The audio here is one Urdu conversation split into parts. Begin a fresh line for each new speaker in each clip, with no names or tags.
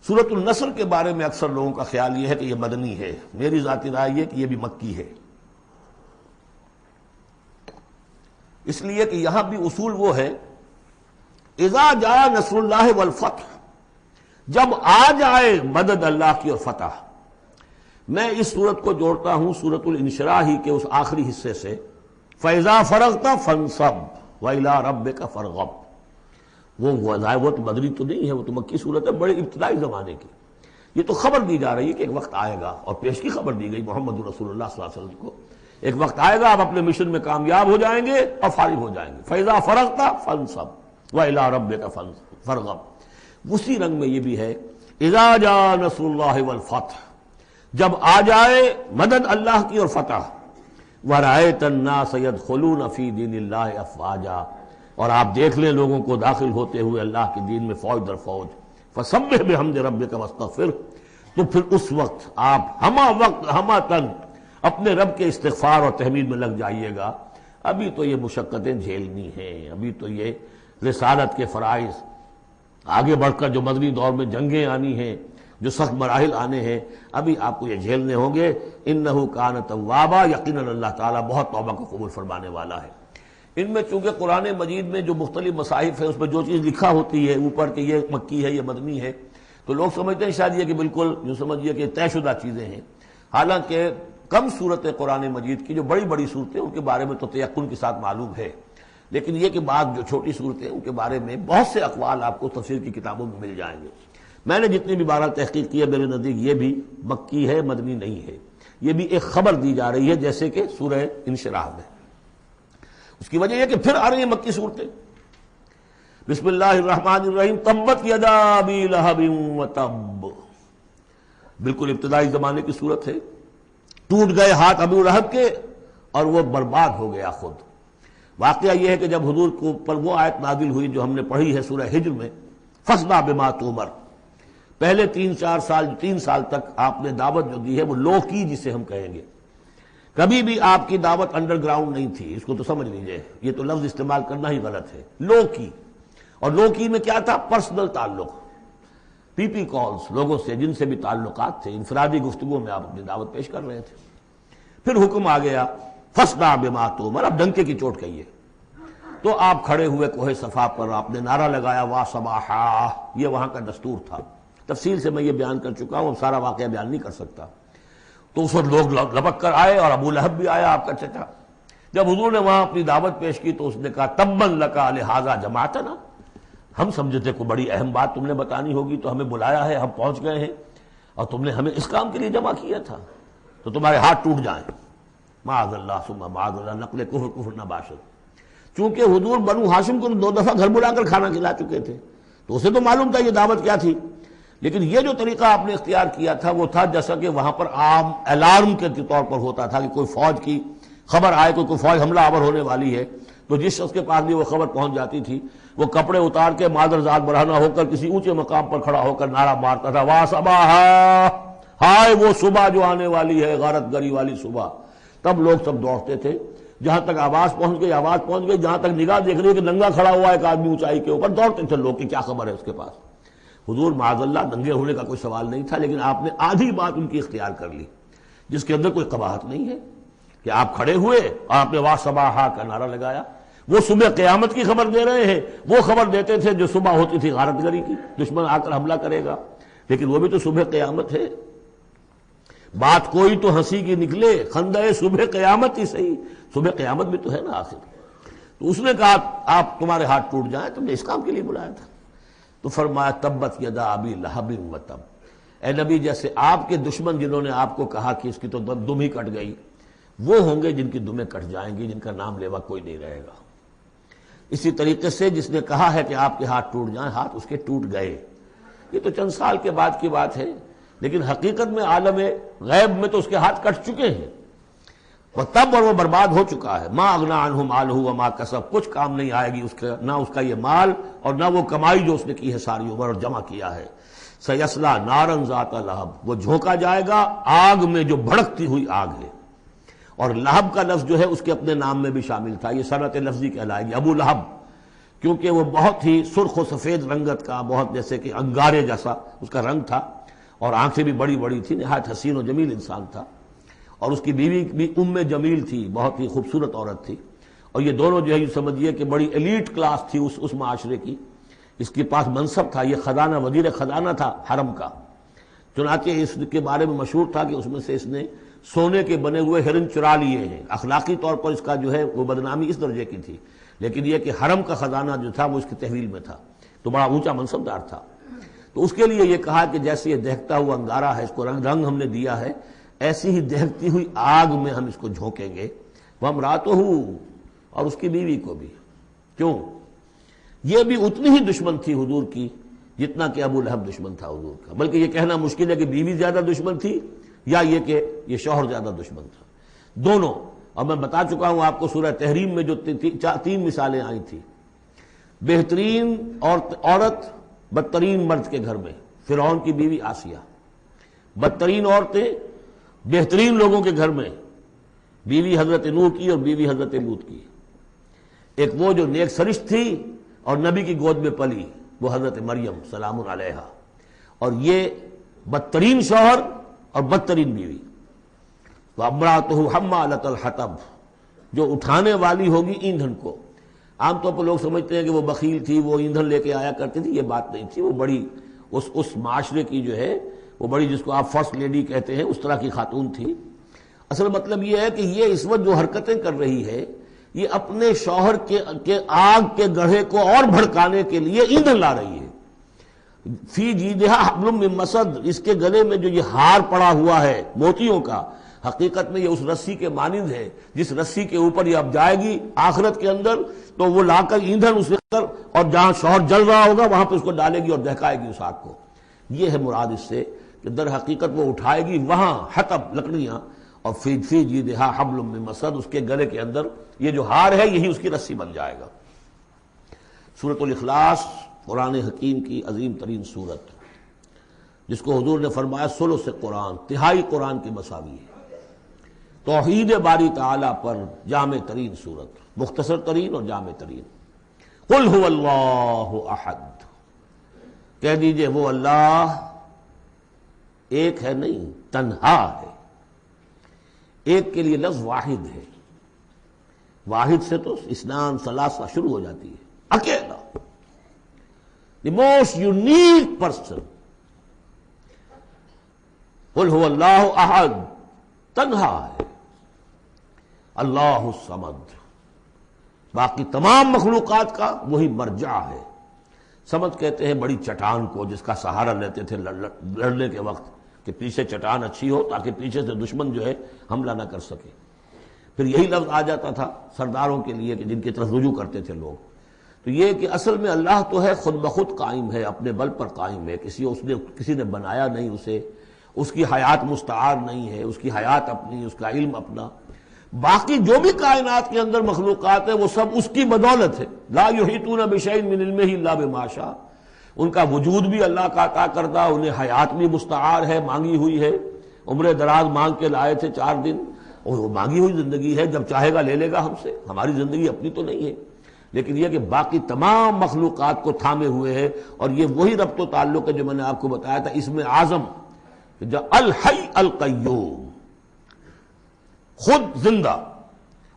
سورۃ النصر کے بارے میں اکثر لوگوں کا خیال یہ ہے کہ یہ مدنی ہے، میری ذاتی رائے یہ کہ یہ بھی مکی ہے، اس لیے کہ یہاں بھی اصول وہ ہے اذا جاء نصر اللہ والفتح، جب آ جائے مدد اللہ کی اور فتح۔ میں اس صورت کو جوڑتا ہوں سورۃ الانشراح ہی کے اس آخری حصے سے، فَإِذَا فَرَغْتَ فَانصَبْ وَإِلَىٰ رَبِّكَ فَارْغَب۔ وہ تو مدنی تو نہیں ہے، وہ تو مکی صورت ہے، بڑے ابتدائی زمانے کی۔ یہ تو خبر دی جا رہی ہے کہ ایک وقت آئے گا، اور پیش کی خبر دی گئی محمد رسول اللہ صلی اللہ علیہ وسلم کو، ایک وقت آئے گا آپ اپنے مشن میں کامیاب ہو جائیں گے اور فارغ ہو جائیں گے۔ فَإِذَا فَرَغْتَ فَانصَبْ وَإِلَىٰ رَبِّكَ فَارْغَب۔ اسی رنگ میں یہ بھی ہے اذا جاء نصر اللہ والفتح، جب آ جائے مدد اللہ کی اور فتح، وَرَأَيْتَ النَّاسَ يَدْخُلُونَ فِي دِينِ اللَّهِ أَفْوَاجًا، اور آپ دیکھ لیں لوگوں کو داخل ہوتے ہوئے اللہ کے دین میں فوج در فوج، فَسَبِّحْ بِحَمْدِ رَبِّكَ وَاسْتَغْفِرْ، تو پھر اس وقت آپ ہمہ تن اپنے رب کے استغفار اور تحمید میں لگ جائیے گا۔ ابھی تو یہ مشقتیں جھیلنی ہیں، ابھی تو یہ رسالت کے فرائض، آگے بڑھ کر جو مدنی دور میں جنگیں آنی ہیں، جو سخت مراحل آنے ہیں، ابھی آپ کو یہ جھیلنے ہوں گے۔ انہ کان توابا، یقیناً اللہ تعالیٰ بہت توبہ کو قبول فرمانے والا ہے۔ ان میں چونکہ قرآن مجید میں جو مختلف مصاحف ہیں اس میں جو چیز لکھا ہوتی ہے اوپر کہ یہ مکی ہے یہ مدنی ہے، تو لوگ سمجھتے ہیں شاید یہ کہ بالکل جو سمجھیے کہ طے شدہ چیزیں ہیں، حالانکہ کم صورتیں قرآن مجید کی جو بڑی بڑی صورتیں ان کے بارے میں تو تیقن کے ساتھ معلوم ہے، لیکن یہ کہ بعض جو چھوٹی صورتیں ان کے بارے میں بہت سے اقوال آپ کو تفسیر کی کتابوں میں مل جائیں گے۔ میں نے جتنی بھی بارہ تحقیق کی ہے، میرے نزدیک یہ بھی مکی ہے، مدنی نہیں ہے، یہ بھی ایک خبر دی جا رہی ہے جیسے کہ سورہ انشراح میں۔ اس کی وجہ یہ کہ پھر آ رہی ہیں مکی صورتیں۔ بسم اللہ الرحمن الرحیم، تبت یدا ابی لہب وتب، بالکل ابتدائی زمانے کی صورت ہے۔ ٹوٹ گئے ہاتھ ابو لہب کے اور وہ برباد ہو گیا خود۔ واقعہ یہ ہے کہ جب حضور کو پر وہ آیت نازل ہوئی جو ہم نے پڑھی ہے سورہ ہجر میں، فاصدع بما تؤمر، پہلے 3 سال تک آپ نے دعوت جو دی ہے وہ لو کی، جسے ہم کہیں گے، کبھی بھی آپ کی دعوت انڈر گراؤنڈ نہیں تھی، اس کو تو سمجھ لیجئے، یہ تو لفظ استعمال کرنا ہی غلط ہے، لو کی۔ اور لو کی میں کیا تھا؟ پرسنل تعلق، پی پی کالز، لوگوں سے جن سے بھی تعلقات تھے، انفرادی گفتگو میں آپ اپنی دعوت پیش کر رہے تھے۔ پھر حکم آ گیا فاصدع بما تؤمر، اب ڈنکے کی چوٹ کہیے۔ تو آپ کھڑے ہوئے کوہ صفا پر، آپ نے نعرہ لگایا وا صباحا، یہ وہاں کا دستور تھا، تفصیل سے میں یہ بیان کر چکا ہوں، اب سارا واقعہ بیان نہیں کر سکتا۔ تو اس وقت لوگ لپک کر آئے اور ابو لہب بھی آیا، آپ کا چچا۔ جب حضور نے وہاں اپنی دعوت پیش کی تو اس نے کہا تبن لکا لہذا جماعتنا، ہم سمجھے تھے کوئی بڑی اہم بات تم نے بتانی ہوگی تو ہمیں بلایا ہے، ہم پہنچ گئے ہیں اور تم نے ہمیں اس کام کے لیے جمع کیا تھا، تو تمہارے ہاتھ ٹوٹ جائیں۔ معاذ اللہ ثم معاذ اللہ، نقل کفر نہ باشد۔ چونکہ حضور بنو ہاشم کو 2 دفعہ گھر بلا کر کھانا کھلا چکے تھے، تو اسے تو معلوم تھا یہ دعوت کیا تھی، لیکن یہ جو طریقہ آپ نے اختیار کیا تھا وہ تھا جیسا کہ وہاں پر عام الارم کے طور پر ہوتا تھا کہ کوئی فوج کی خبر آئے، کوئی فوج حملہ آور ہونے والی ہے، تو جس شخص کے پاس بھی وہ خبر پہنچ جاتی تھی وہ کپڑے اتار کے مادر ذات برہنہ ہو کر کسی اونچے مقام پر کھڑا ہو کر نعرہ مارتا تھا وا صباحا، ہائے وہ صبح جو آنے والی ہے، غارت گری والی صبح۔ تب لوگ سب دوڑتے تھے، جہاں تک آواز پہنچ گئی، جہاں تک نگاہ دیکھ رہی ہے کہ ننگا کھڑا ہوا ایک آدمی اونچائی کے اوپر، دوڑتے تھے لوگ کہ کیا خبر ہے اس کے پاس۔ حضور معاذ اللہ ننگے ہونے کا کوئی سوال نہیں تھا، لیکن آپ نے آدھی بات ان کی اختیار کر لی جس کے اندر کوئی قباحت نہیں ہے، کہ آپ کھڑے ہوئے اور آپ نے وا صباحا کا نعرہ لگایا۔ وہ صبح قیامت کی خبر دے رہے ہیں، وہ خبر دیتے تھے جو صبح ہوتی تھی غارت گری کی، دشمن آ کر حملہ کرے گا، لیکن وہ بھی تو صبح قیامت ہے۔ بات کوئی تو ہنسی کی نکلے، خندہ صبح قیامت ہی صحیح، صبح قیامت بھی تو ہے نا آخر۔ تو اس نے کہا آپ تمہارے ہاتھ ٹوٹ جائیں، تم نے اس کام کے لیے بلایا تھا۔ تو فرمایا تبت یدا ابی لہب وتب، اے نبی جیسے آپ کے دشمن جنہوں نے آپ کو کہا کہ اس کی تو دم ہی کٹ گئی، وہ ہوں گے جن کی دمیں کٹ جائیں گی، جن کا نام لیوا کوئی نہیں رہے گا۔ اسی طریقے سے جس نے کہا ہے کہ آپ کے ہاتھ ٹوٹ جائیں، ہاتھ اس کے ٹوٹ گئے۔ یہ تو چند سال کے بعد کی بات ہے، لیکن حقیقت میں عالم غیب میں تو اس کے ہاتھ کٹ چکے ہیں، تب اور وہ برباد ہو چکا ہے۔ ما اغنا عنہ مالہ وما کسب، کچھ کام نہیں آئے گی اس کا، نہ اس کا یہ مال اور نہ وہ کمائی جو اس نے کی ہے ساری عمر اور جمع کیا ہے۔ سیصلی نارا ذات لہب، وہ جھونکا جائے گا آگ میں جو بھڑکتی ہوئی آگ ہے۔ اور لہب کا لفظ جو ہے اس کے اپنے نام میں بھی شامل تھا، یہ صنعت لفظی کہلائے گی۔ ابو لہب کیونکہ وہ بہت ہی سرخ و سفید رنگت کا، بہت جیسے کہ انگارے جیسا اس کا رنگ تھا، اور آنکھیں بھی بڑی بڑی تھی، نہایت حسین و جمیل انسان تھا، اور اس کی بیوی بھی ام جمیل تھی، بہت ہی خوبصورت عورت تھی، اور یہ دونوں جو ہے یہ سمجھیے کہ بڑی ایلیٹ کلاس تھی اس معاشرے کی، اس کے پاس منصب تھا، یہ خزانہ وزیر خزانہ تھا حرم کا، چنانچہ اس کے بارے میں مشہور تھا کہ اس میں سے اس نے سونے کے بنے ہوئے ہرن چرا لیے ہیں، اخلاقی طور پر اس کا جو ہے وہ بدنامی اس درجے کی تھی، لیکن یہ کہ حرم کا خزانہ جو تھا وہ اس کی تحویل میں تھا، تو بڑا اونچا منصبدار تھا، تو اس کے لیے یہ کہا کہ جیسے یہ دہکتا ہوا انگارہ ہے، اس کو رنگ ہم نے دیا ہے، ایسی ہی دہکتی ہوئی آگ میں ہم اس کو جھونکیں گے، وامرأتہ، اور اس کی بیوی کو بھی۔ کیوں؟ یہ بھی اتنی ہی دشمن تھی حضور کی جتنا کہ ابو لہب دشمن تھا حضور کا، بلکہ یہ کہنا مشکل ہے کہ بیوی زیادہ دشمن تھی یا یہ کہ یہ شوہر زیادہ دشمن تھا، دونوں۔ اور میں بتا چکا ہوں آپ کو سورہ تحریم میں جو تین مثالیں آئی تھی، بہترین عورت بدترین مرد کے گھر میں، فرعون کی بیوی آسیہ، بدترین عورتیں بہترین لوگوں کے گھر میں، بیوی حضرت نوح کی اور بیوی حضرت لوط کی، ایک وہ جو نیک سرشت تھی اور نبی کی گود میں پلی، وہ حضرت مریم سلام علیہا، اور یہ بدترین شوہر اور بدترین بیوی۔ وامرأتہ حمالۃ الحطب، جو اٹھانے والی ہوگی ایندھن کو۔ عام طور پر لوگ سمجھتے ہیں کہ وہ بخیل تھی، وہ ایندھن لے کے آیا کرتی تھی، یہ بات نہیں تھی، وہ بڑی اس معاشرے کی جو ہے وہ بڑی، جس کو آپ فرسٹ لیڈی کہتے ہیں، اس طرح کی خاتون تھی۔ اصل مطلب یہ ہے کہ یہ اس وقت جو حرکتیں کر رہی ہے، یہ اپنے شوہر کے آگ کے گڑھے کو اور بھڑکانے کے لیے ایندھن لا رہی ہے۔ فی جیدہا حبل من مسد، اس کے گلے میں جو یہ ہار پڑا ہوا ہے موتیوں کا، حقیقت میں یہ اس رسی کے مانند ہے جس رسی کے اوپر یہ اب جائے گی آخرت کے اندر، تو وہ لا کر ایندھن اس پر، اور جہاں شوہر جل رہا ہوگا وہاں پہ اس کو ڈالے گی اور دہکائے گی اس آگ کو۔ یہ ہے مراد اس سے کہ در حقیقت وہ اٹھائے گی وہاں حطب لکڑیاں، اور فی جیدہا حبل من مسد، اس کے گلے کے اندر یہ جو ہار ہے یہی اس کی رسی بن جائے گا۔ سورۃ الاخلاص قرآن حکیم کی عظیم ترین سورت، جس کو حضور نے فرمایا ثلث قرآن، تہائی قرآن کی مساوی ہے، توحید باری تعالیٰ پر جامع ترین سورت، مختصر ترین اور جامع ترین۔ قل هو اللہ احد، کہہ دیجئے وہ اللہ ایک ہے نہیں، تنہا ہے۔ ایک کے لیے لفظ واحد ہے، واحد سے تو اسنان ثلاثہ شروع ہو جاتی ہے، اکیلا، دی موسٹ یونیک پرسن۔ قل هو اللہ احد، تنہا ہے، اللہ الصمد، باقی تمام مخلوقات کا وہی مرجع ہے۔ سمد کہتے ہیں بڑی چٹان کو جس کا سہارا لیتے تھے لڑنے کے وقت، کہ پیچھے چٹان اچھی ہو تاکہ پیچھے سے دشمن جو ہے حملہ نہ کر سکے۔ پھر یہی لفظ آ جاتا تھا سرداروں کے لیے کہ جن کی طرف رجوع کرتے تھے لوگ۔ تو یہ کہ اصل میں اللہ تو ہے خود بخود قائم ہے، اپنے بل پر قائم ہے، کسی نے بنایا نہیں اسے، اس کی حیات مستعار نہیں ہے، اس کی حیات اپنی، اس کا علم اپنا۔ باقی جو بھی کائنات کے اندر مخلوقات ہیں وہ سب اس کی بدولت ہے، لا یحیطون بشیء من علمہ الا بما شاء، ان کا وجود بھی اللہ کا عطا کردہ، انہیں حیات بھی مستعار ہے، مانگی ہوئی ہے، عمر دراز مانگ کے لائے تھے 4 دن، اور وہ مانگی ہوئی زندگی ہے، جب چاہے گا لے لے گا ہم سے، ہماری زندگی اپنی تو نہیں ہے، لیکن یہ کہ باقی تمام مخلوقات کو تھامے ہوئے ہے۔ اور یہ وہی ربط و تعلق ہے جو میں نے آپ کو بتایا تھا اسم اعظم، جو الحی القیوم، خود زندہ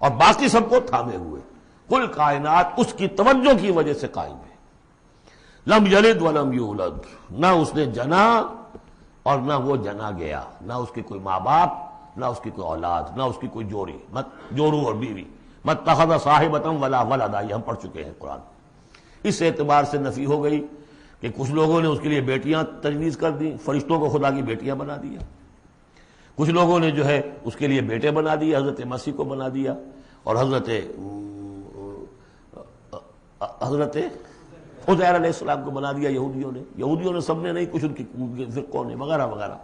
اور باقی سب کو تھامے ہوئے، کل کائنات اس کی توجہ کی وجہ سے قائم ہے۔ لم یلد ولم یولد، نہ اس نے جنا اور نہ وہ جنا گیا، نہ اس کے کوئی ماں باپ، نہ اس کی کوئی اولاد، نہ اس کی کوئی جوڑی، مت جورو اور بیوی، مت اتخذ صاحبۃ ولا ولدا، یہ ہم پڑھ چکے ہیں قرآن۔ اس اعتبار سے نفی ہو گئی کہ کچھ لوگوں نے اس کے لیے بیٹیاں تجویز کر دی، فرشتوں کو خدا کی بیٹیاں بنا دیا، کچھ لوگوں نے جو ہے اس کے لیے بیٹے بنا دیا، حضرت مسیح کو بنا دیا، اور حضرت عزیر علیہ السلام کو بنا دیا یہودیوں نے سب نے نہیں، کچھ ان کی فرقوں نے وغیرہ وغیرہ۔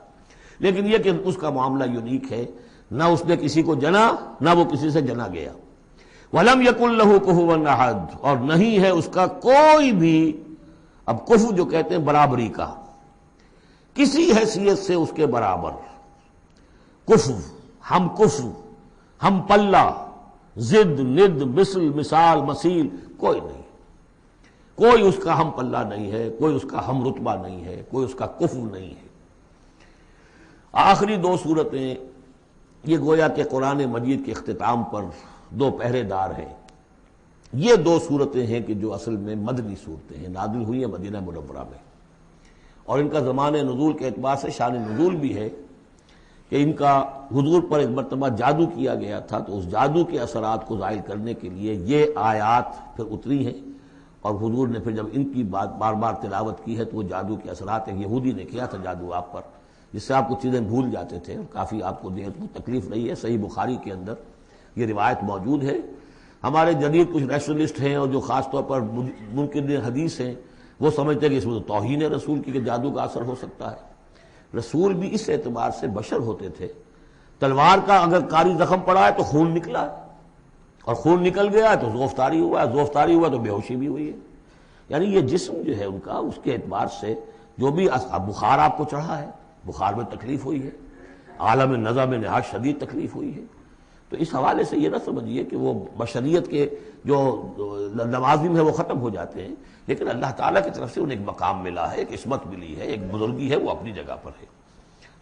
لیکن یہ کہ اس کا معاملہ یونیک ہے، نہ اس نے کسی کو جنا نہ وہ کسی سے جنا گیا۔ وَلَمْ يَكُنْ لَهُ كُفُوًا أَحَدٌ، اور نہیں ہے اس کا کوئی بھی، اب کفو جو کہتے ہیں برابری کا، کسی حیثیت سے اس کے برابر، کفو، ہم پلہ، ضد، ند، مثل، مثال، مثیل، کوئی نہیں۔ کوئی اس کا ہم پلہ نہیں ہے، کوئی اس کا ہم رتبہ نہیں ہے، کوئی اس کا کفو نہیں ہے۔ آخری دو صورتیں یہ گویا کہ قرآن مجید کے اختتام پر دو پہرے دار ہیں۔ یہ دو صورتیں ہیں کہ جو اصل میں مدنی صورتیں ہیں، نازل ہوئی ہیں مدینہ منورہ میں، اور ان کا زمان نزول کے اعتبار سے شان نزول بھی ہے کہ ان کا حضور پر ایک مرتبہ جادو کیا گیا تھا، تو اس جادو کے اثرات کو زائل کرنے کے لیے یہ آیات پھر اتری ہیں، اور حضور نے پھر جب ان کی بات بار بار تلاوت کی ہے تو وہ جادو کے اثرات، ایک یہودی نے کیا تھا جادو آپ پر، جس سے آپ کچھ چیزیں بھول جاتے تھے، کافی آپ کو دیر کو تکلیف رہی ہے۔ صحیح بخاری کے اندر یہ روایت موجود ہے۔ ہمارے جدید کچھ ریشنلسٹ ہیں اور جو خاص طور پر منکرین حدیث ہیں، وہ سمجھتے ہیں کہ اس میں تو توہین ہے رسول کی کہ جادو کا اثر ہو سکتا ہے۔ رسول بھی اس اعتبار سے بشر ہوتے تھے، تلوار کا اگر کاری زخم پڑا ہے تو خون نکلا ہے، اور خون نکل گیا ہے تو زوفتاری ہوا ہے، زوفتاری ہوا تو بے ہوشی بھی ہوئی ہے۔ یعنی یہ جسم جو ہے ان کا، اس کے اعتبار سے جو بھی بخار آپ کو چڑھا ہے، بخار میں تکلیف ہوئی ہے، عالم نزع میں نہایت شدید تکلیف ہوئی ہے، تو اس حوالے سے یہ نہ سمجھیے کہ وہ بشریت کے جو لوازم ہے وہ ختم ہو جاتے ہیں، لیکن اللہ تعالیٰ کی طرف سے انہیں ایک مقام ملا ہے، ایک عصمت ملی ہے، ایک بزرگی ہے، وہ اپنی جگہ پر ہے۔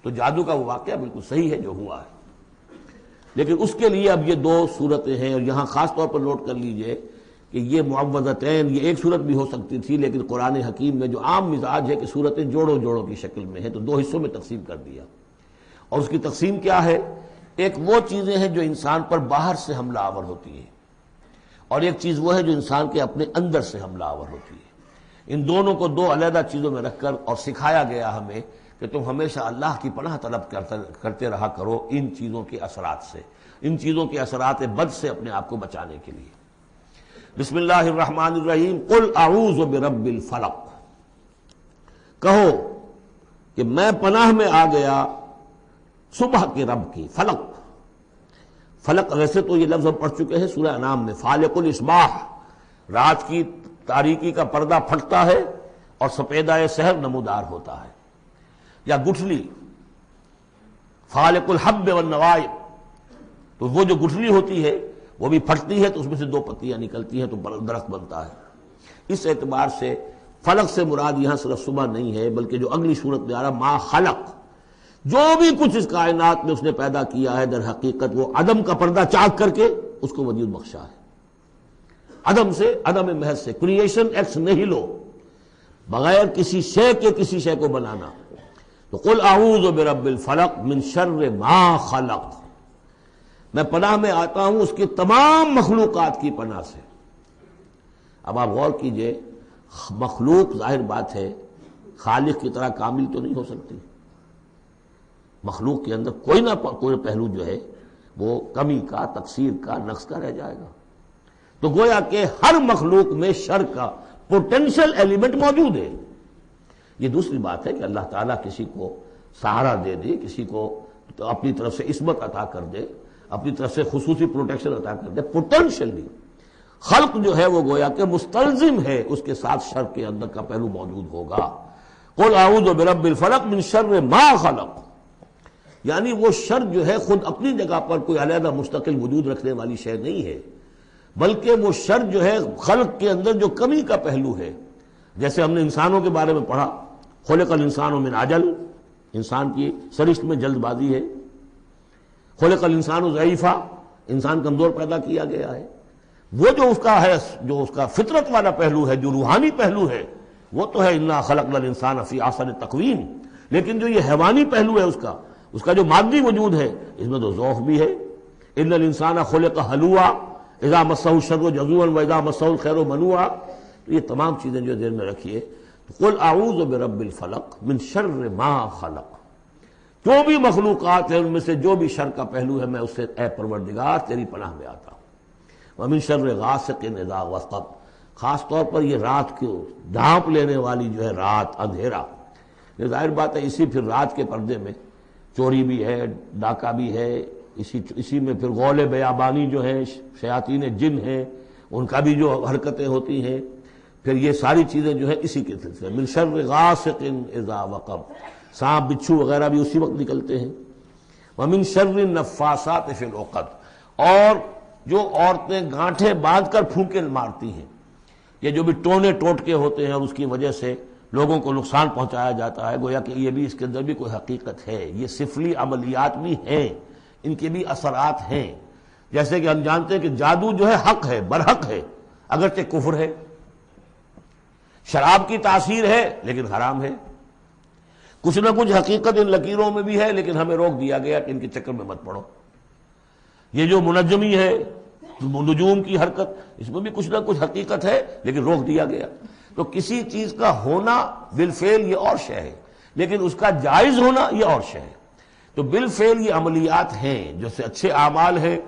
تو جادو کا وہ واقعہ بالکل صحیح ہے جو ہوا ہے، لیکن اس کے لیے اب یہ دو صورتیں ہیں، اور یہاں خاص طور پر نوٹ کر لیجئے کہ یہ معوذتین، یہ ایک صورت بھی ہو سکتی تھی، لیکن قرآن حکیم میں جو عام مزاج ہے کہ صورتیں جوڑوں جوڑوں کی شکل میں ہے، تو دو حصوں میں تقسیم کر دیا۔ اور اس کی تقسیم کیا ہے؟ ایک وہ چیزیں ہیں جو انسان پر باہر سے حملہ آور ہوتی ہیں، اور ایک چیز وہ ہے جو انسان کے اپنے اندر سے حملہ آور ہوتی ہے۔ ان دونوں کو دو علیحدہ چیزوں میں رکھ کر اور سکھایا گیا ہمیں کہ تم ہمیشہ اللہ کی پناہ طلب کرتے رہا کرو ان چیزوں کے اثرات سے، ان چیزوں کے اثرات بد سے اپنے آپ کو بچانے کے لیے۔ بسم اللہ الرحمن الرحیم، قل اعوذ برب الفلق، کہو کہ میں پناہ میں آ گیا صبح کے رب کی۔ فلق، فلق ویسے تو یہ لفظ ہم پڑھ چکے ہیں سورہ انعام میں، فالق الاصباح، رات کی تاریکی کا پردہ پھٹتا ہے اور سپیدہ سحر نمودار ہوتا ہے، یا گٹھلی فالق الحب والنوائب، تو وہ جو گٹھلی ہوتی ہے وہ بھی پھٹتی ہے تو اس میں سے دو پتیاں نکلتی ہیں تو درخت بنتا ہے۔ اس اعتبار سے فلق سے مراد یہاں صرف صبح نہیں ہے، بلکہ جو اگلی صورت میں آ رہا ما خلق، جو بھی کچھ اس کائنات میں اس نے پیدا کیا ہے در حقیقت وہ عدم کا پردہ چاک کر کے اس کو وجود بخشا ہے۔ عدم سے، عدم محض سے، کریشن ایکس نہیلو، بغیر کسی شے کے کسی شے کو بنانا۔ تو قل اعوذ برب الفلق من شر ما خلق، میں پناہ میں آتا ہوں اس کی تمام مخلوقات کی پناہ سے۔ اب آپ غور کیجئے، مخلوق ظاہر بات ہے خالق کی طرح کامل تو نہیں ہو سکتی، مخلوق کے اندر کوئی نہ کوئی پہلو جو ہے وہ کمی کا، تقصیر کا، نقص کا رہ جائے گا، تو گویا کہ ہر مخلوق میں شر کا پوٹینشل ایلیمنٹ موجود ہے۔ یہ دوسری بات ہے کہ اللہ تعالیٰ کسی کو سہارا دے دے، کسی کو اپنی طرف سے عصمت عطا کر دے، اپنی طرف سے خصوصی پروٹیکشن عطا کر دے، پوٹینشلی خلق جو ہے وہ گویا کہ مستلزم ہے اس کے ساتھ شر کے اندر کا پہلو موجود ہوگا۔ قل اعوذ برب الفلق من شر ما خلق، یعنی وہ شر جو ہے خود اپنی جگہ پر کوئی علیحدہ مستقل وجود رکھنے والی شے نہیں ہے، بلکہ وہ شر جو ہے خلق کے اندر جو کمی کا پہلو ہے۔ جیسے ہم نے انسانوں کے بارے میں پڑھا، خلق الانسان من عجل، انسان کی سرشت میں جلد بازی ہے۔ خلق الانسان ضعیفا، انسان کمزور پیدا کیا گیا ہے۔ وہ جو اس کا ہے، جو اس کا فطرت والا پہلو ہے، جو روحانی پہلو ہے، وہ تو ہے انا خلقنا الانسان فی احسن تقویم، لیکن جو یہ حیوانی پہلو ہے اس کا جو مادی وجود ہے، اس میں تو ذوق بھی ہے۔ ان الانسان خلق ہلوعا اذا مسہ الشر جزوعا واذا مسہ الخیر منوعا، تو یہ تمام چیزیں جو ذہن میں رکھیے۔ قل اعوذ برب الفلق من شر ما خلق، جو بھی مخلوقات ہیں ان میں سے جو بھی شر کا پہلو ہے میں اس سے اے پروردگار تیری پناہ میں آتا ہوں۔ ومن شر غاسق اذا وقب، خاص طور پر یہ رات کو ڈھانپ لینے والی جو ہے رات، اندھیرا، یہ ظاہر بات ہے اسی پھر رات کے پردے میں چوری بھی ہے، ڈاکہ بھی ہے، اسی میں پھر غول بیابانی جو ہیں، شیاطین جن ہیں، ان کا بھی جو حرکتیں ہوتی ہیں، پھر یہ ساری چیزیں جو ہے اسی کے سلسلے من شر غاسق اذا وقب، سانپ بچھو وغیرہ بھی اسی وقت نکلتے ہیں۔ ومن شر النفاثات فی العقد، اور جو عورتیں گانٹھیں باندھ کر پھونکے مارتی ہیں، یہ جو بھی ٹونے ٹوٹکے ہوتے ہیں اور اس کی وجہ سے لوگوں کو نقصان پہنچایا جاتا ہے، گویا کہ یہ بھی اس کے اندر بھی کوئی حقیقت ہے. یہ سفلی عملیات بھی ہیں، ان کے بھی اثرات ہیں. جیسے کہ ہم جانتے ہیں کہ جادو جو ہے حق ہے، برحق ہے، اگرچہ کفر ہے. شراب کی تاثیر ہے لیکن حرام ہے. کچھ نہ کچھ حقیقت ان لکیروں میں بھی ہے، لیکن ہمیں روک دیا گیا کہ ان کے چکر میں مت پڑو. یہ جو منجمی ہے، نجوم کی حرکت، اس میں بھی کچھ نہ کچھ حقیقت ہے لیکن روک دیا گیا. تو کسی چیز کا ہونا بالفعل یہ اور شے ہے، لیکن اس کا جائز ہونا یہ اور شے ہے. تو بالفعل یہ عملیات ہیں جو سے اچھے اعمال ہیں،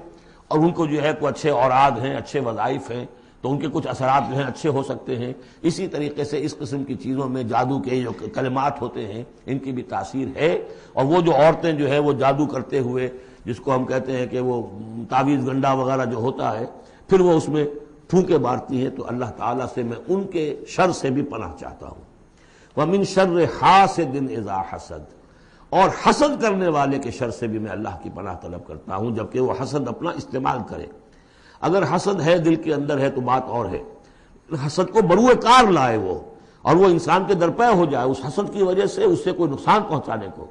اور ان کو جو ہے کوئی اچھے اوراد ہیں، اچھے وظائف ہیں، تو ان کے کچھ اثرات جو ہیں اچھے ہو سکتے ہیں. اسی طریقے سے اس قسم کی چیزوں میں جادو کے جو کلمات ہوتے ہیں ان کی بھی تاثیر ہے. اور وہ جو عورتیں جو ہے وہ جادو کرتے ہوئے، جس کو ہم کہتے ہیں کہ وہ تعویذ گنڈا وغیرہ جو ہوتا ہے، پھر وہ اس میں پھونکے مارتی ہیں، تو اللہ تعالیٰ سے میں ان کے شر سے بھی پناہ چاہتا ہوں. وَمِن شَرِّ حَاسِدٍ إِذَا حَسَدَ، اور حسد کرنے والے کے شر سے بھی میں اللہ کی پناہ طلب کرتا ہوں، جبکہ وہ حسد اپنا استعمال کرے. اگر حسد ہے دل کے اندر ہے تو بات اور ہے. حسد کو بروئے کار لائے وہ، اور وہ انسان کے درپے ہو جائے اس حسد کی وجہ سے اس سے کوئی نقصان پہنچانے کو.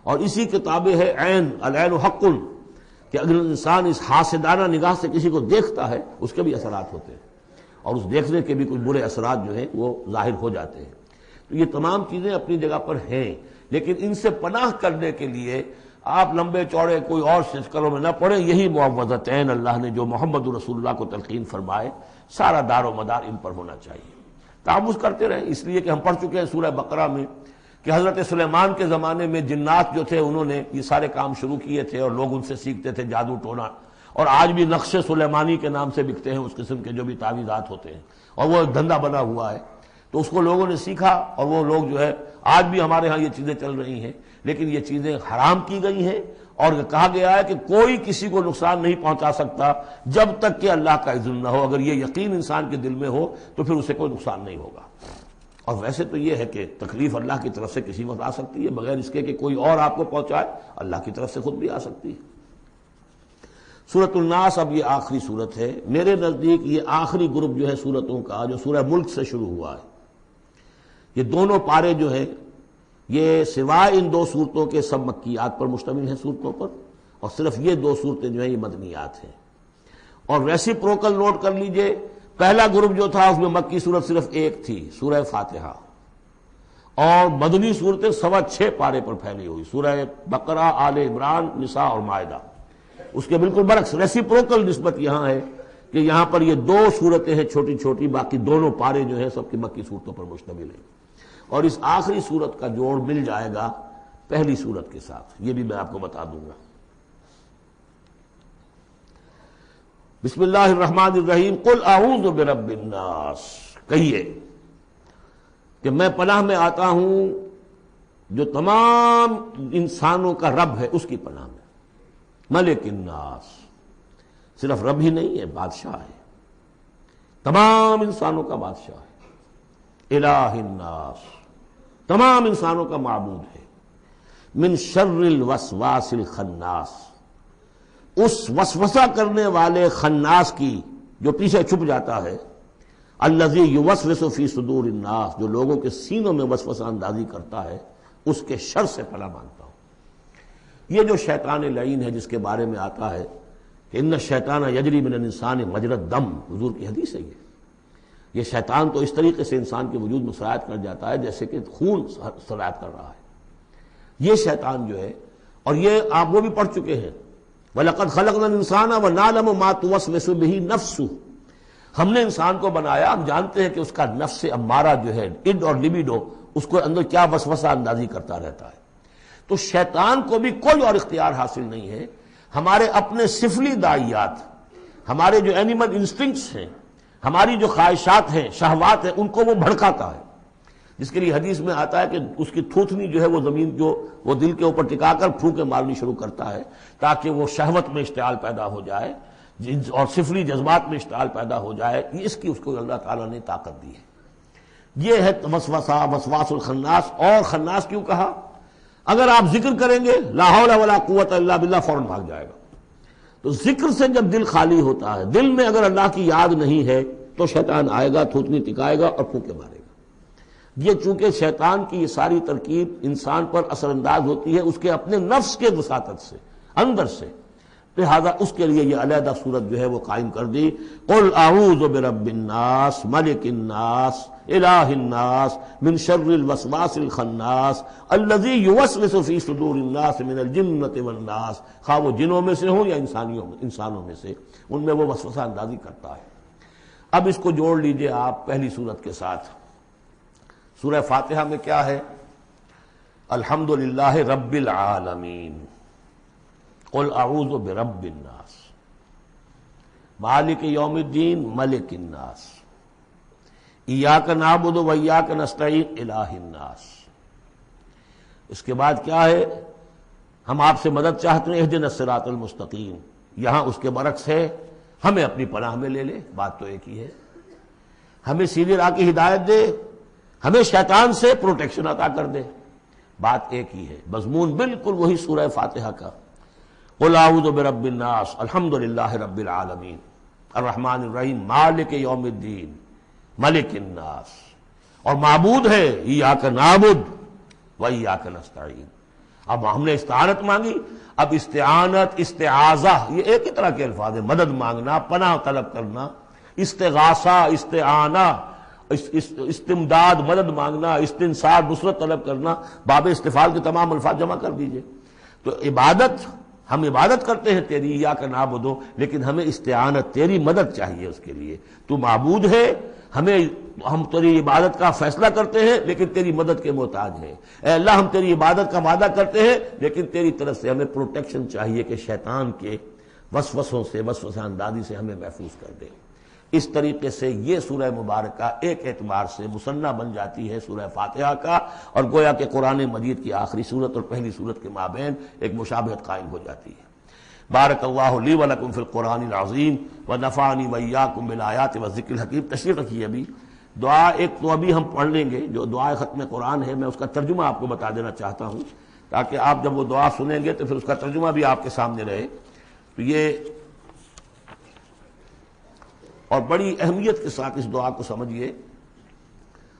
اور اسی کتابیں ہے عین، العین حق، کہ اگر انسان اس حاسدانہ نگاہ سے کسی کو دیکھتا ہے اس کے بھی اثرات ہوتے ہیں، اور اس دیکھنے کے بھی کچھ برے اثرات جو ہیں وہ ظاہر ہو جاتے ہیں. تو یہ تمام چیزیں اپنی جگہ پر ہیں، لیکن ان سے پناہ کرنے کے لیے آپ لمبے چوڑے کوئی اور شکلوں میں نہ پڑیں. یہی معوذتین اللہ نے جو محمد رسول اللہ کو تلقین فرمائے، سارا دار و مدار ان پر ہونا چاہیے. تعوذ کرتے رہیں، اس لیے کہ ہم پڑھ چکے ہیں سورہ بقرہ میں کہ حضرت سلیمان کے زمانے میں جنات جو تھے انہوں نے یہ سارے کام شروع کیے تھے، اور لوگ ان سے سیکھتے تھے جادو ٹونا. اور آج بھی نقش سلیمانی کے نام سے بکتے ہیں اس قسم کے جو بھی تعویذات ہوتے ہیں، اور وہ ایک دھندا بنا ہوا ہے. تو اس کو لوگوں نے سیکھا، اور وہ لوگ جو ہے آج بھی ہمارے ہاں یہ چیزیں چل رہی ہیں، لیکن یہ چیزیں حرام کی گئی ہیں. اور کہا گیا ہے کہ کوئی کسی کو نقصان نہیں پہنچا سکتا جب تک کہ اللہ کا اذن نہ ہو. اگر یہ یقین انسان کے دل میں ہو تو پھر اسے کوئی نقصان نہیں ہوگا. اور ویسے تو یہ ہے کہ تکلیف اللہ کی طرف سے کسی وقت آ سکتی ہے، بغیر اس کے کہ کوئی اور آپ کو پہنچائے، اللہ کی طرف سے خود بھی آ سکتی ہے. سورۃ الناس اب یہ آخری سورت ہے. میرے نزدیک یہ آخری گروپ جو ہے سورتوں کا جو سورہ ملک سے شروع ہوا ہے. یہ دونوں پارے جو ہیں یہ سوائے ان دو صورتوں کے سب مکیات پر مشتمل ہیں صورتوں پر، اور صرف یہ دو صورتیں جو ہیں یہ مدنیات ہیں. اور ریسیپروکل نوٹ کر لیجئے، پہلا گروپ جو تھا اس میں مکی صورت صرف ایک تھی، سورہ فاتحہ، اور مدنی صورتیں 6.25 پارے پر پھیلی ہوئی، سورہ بقرہ، آل عمران، نساء اور مائدہ. اس کے بالکل برعکس ریسیپروکل نسبت یہاں ہے کہ یہاں پر یہ دو صورتیں ہیں چھوٹی چھوٹی، باقی دونوں پارے جو ہیں سب کی مکی صورتوں پر مشتمل ہیں. اور اس آخری صورت کا جوڑ مل جائے گا پہلی صورت کے ساتھ، یہ بھی میں آپ کو بتا دوں گا. بسم اللہ الرحمن الرحیم. قل اعوذ برب الناس، کہیے کہ میں پناہ میں آتا ہوں جو تمام انسانوں کا رب ہے اس کی پناہ میں. ملک الناس، صرف رب ہی نہیں ہے، بادشاہ ہے، تمام انسانوں کا بادشاہ ہے. الہ الناس، تمام انسانوں کا معبود ہے. من شر الوسواس الخناس، اس وسوسہ کرنے والے خناس کی جو پیچھے چھپ جاتا ہے. الذی یوسوس فی صدور الناس، جو لوگوں کے سینوں میں وسوسہ اندازی کرتا ہے، اس کے شر سے پناہ مانگتا ہوں. یہ جو شیطان لعین ہے جس کے بارے میں آتا ہے کہ ان الشیطان یجری من الانسان مجری الدم، حضور کی حدیث ہے یہ شیطان تو اس طریقے سے انسان کے وجود میں سرایت کر جاتا ہے جیسے کہ خون سرایت کر رہا ہے. یہ شیطان جو ہے، اور یہ آپ وہ بھی پڑھ چکے ہیں، وَلَقَدْ خَلَقْنَا الْإِنسَانَ وَنَعْلَمُ مَا تُوَسْوِسُ بِهِ نَفْسُهُ، ہم نے انسان کو بنایا، ہم جانتے ہیں کہ اس کا نفس امارہ جو ہے، اڈ اور لبیڈو، اس کو اندر کیا وسوسہ اندازی کرتا رہتا ہے. تو شیطان کو بھی کوئی اور اختیار حاصل نہیں ہے. ہمارے اپنے سفلی داعیات، ہمارے جو اینیمل انسٹنکٹس ہیں، ہماری جو خواہشات ہیں، شہوات ہیں، ان کو وہ بھڑکاتا ہے. جس کے لیے حدیث میں آتا ہے کہ اس کی تھوتنی جو ہے وہ زمین جو وہ دل کے اوپر ٹکا کر پھونکے مارنی شروع کرتا ہے تاکہ وہ شہوت میں اشتعال پیدا ہو جائے اور سفلی جذبات میں اشتعال پیدا ہو جائے. اس کی اس کو اللہ تعالیٰ نے طاقت دی ہے. یہ ہے وسوسہ، وسواس الخناس. اور خناس کیوں کہا؟ اگر آپ ذکر کریں گے لا حول ولا قوت الا باللہ، فوراً بھاگ جائے گا. تو ذکر سے جب دل خالی ہوتا ہے، دل میں اگر اللہ کی یاد نہیں ہے تو شیطان آئے گا، تھوتنی ٹکائے گا اور پھونکے مارے گا۔ یہ چونکہ شیطان کی یہ ساری ترکیب انسان پر اثر انداز ہوتی ہے اس کے اپنے نفس کے وساطت سے، اندر سے، لہذا اس کے لیے یہ علیحدہ صورت جو ہے وہ قائم کر دی۔ قل اعوذ برب الناس ملک الناس الہ الناس من شر الوسواس الخناس الذی یوسوس فی صدور الناس من الجنۃ والناس، خواہ وہ جنوں میں سے ہوں یا انسانوں میں سے، ان میں وہ وسوسہ اندازی کرتا ہے۔ اب اس کو جوڑ لیجئے آپ پہلی صورت کے ساتھ۔ سورہ فاتحہ میں کیا ہے؟ الحمدللہ رب العالمین، قل اعوذ برب الناس، مالک یوم الدین ملک الناس، ایاک نعبد و ایاک نستعین الہ الناس۔ اس کے بعد کیا ہے؟ ہم آپ سے مدد چاہتے ہیں اہدنا الصراط المستقیم، یہاں اس کے برعکس ہے ہمیں اپنی پناہ میں لے لے، بات تو ایک ہی ہے، ہمیں سیدھی راہ کی ہدایت دے، ہمیں شیطان سے پروٹیکشن عطا کر دے، بات ایک ہی ہے، مضمون بالکل وہی سورہ فاتحہ کا۔ قل اعوذ برب الناس الحمدللہ رب العالمین الرحمن الرحیم مالک یوم الدین ملک الناس، اور معبود ہے ایاک نعبد و ایاک نستعین۔ اب ہم نے استعانت مانگی، اب استعانت، استعاذہ، یہ ایک ہی طرح کے الفاظ ہیں، مدد مانگنا، پناہ طلب کرنا، استغاثہ، استعانہ، استمداد، مدد مانگنا، استنصار، نصرت طلب کرنا، باب استفعال کے تمام الفاظ جمع کر دیجئے۔ تو عبادت، ہم عبادت کرتے ہیں تیری، ایاک نعبد، لیکن ہمیں استعانت، تیری مدد چاہیے اس کے لیے، تو معبود ہے، ہم تیری عبادت کا فیصلہ کرتے ہیں لیکن تیری مدد کے محتاج ہیں۔ اے اللہ ہم تیری عبادت کا وعدہ کرتے ہیں لیکن تیری طرف سے ہمیں پروٹیکشن چاہیے کہ شیطان کے وسوسوں سے، وسوسہ اندازی سے ہمیں محفوظ کر دے۔ اس طریقے سے یہ سورہ مبارکہ ایک اعتبار سے مثنیٰ بن جاتی ہے سورہ فاتحہ کا، اور گویا کہ قرآن مجید کی آخری سورت اور پہلی سورت کے مابین ایک مشابہت قائم ہو جاتی ہے۔ بارک اللہ لی ولکم فی القرآن العظیم ونفعنی وایاکم بالآیات والذکر الحکیم۔ تشریف رکھیے ابھی دعا ایک تو ابھی ہم پڑھ لیں گے جو دعائے ختم قرآن ہے، میں اس کا ترجمہ آپ کو بتا دینا چاہتا ہوں تاکہ آپ جب وہ دعا سنیں گے تو پھر اس کا ترجمہ بھی آپ کے سامنے رہے۔ تو یہ اور بڑی اہمیت کے ساتھ اس دعا کو سمجھیے۔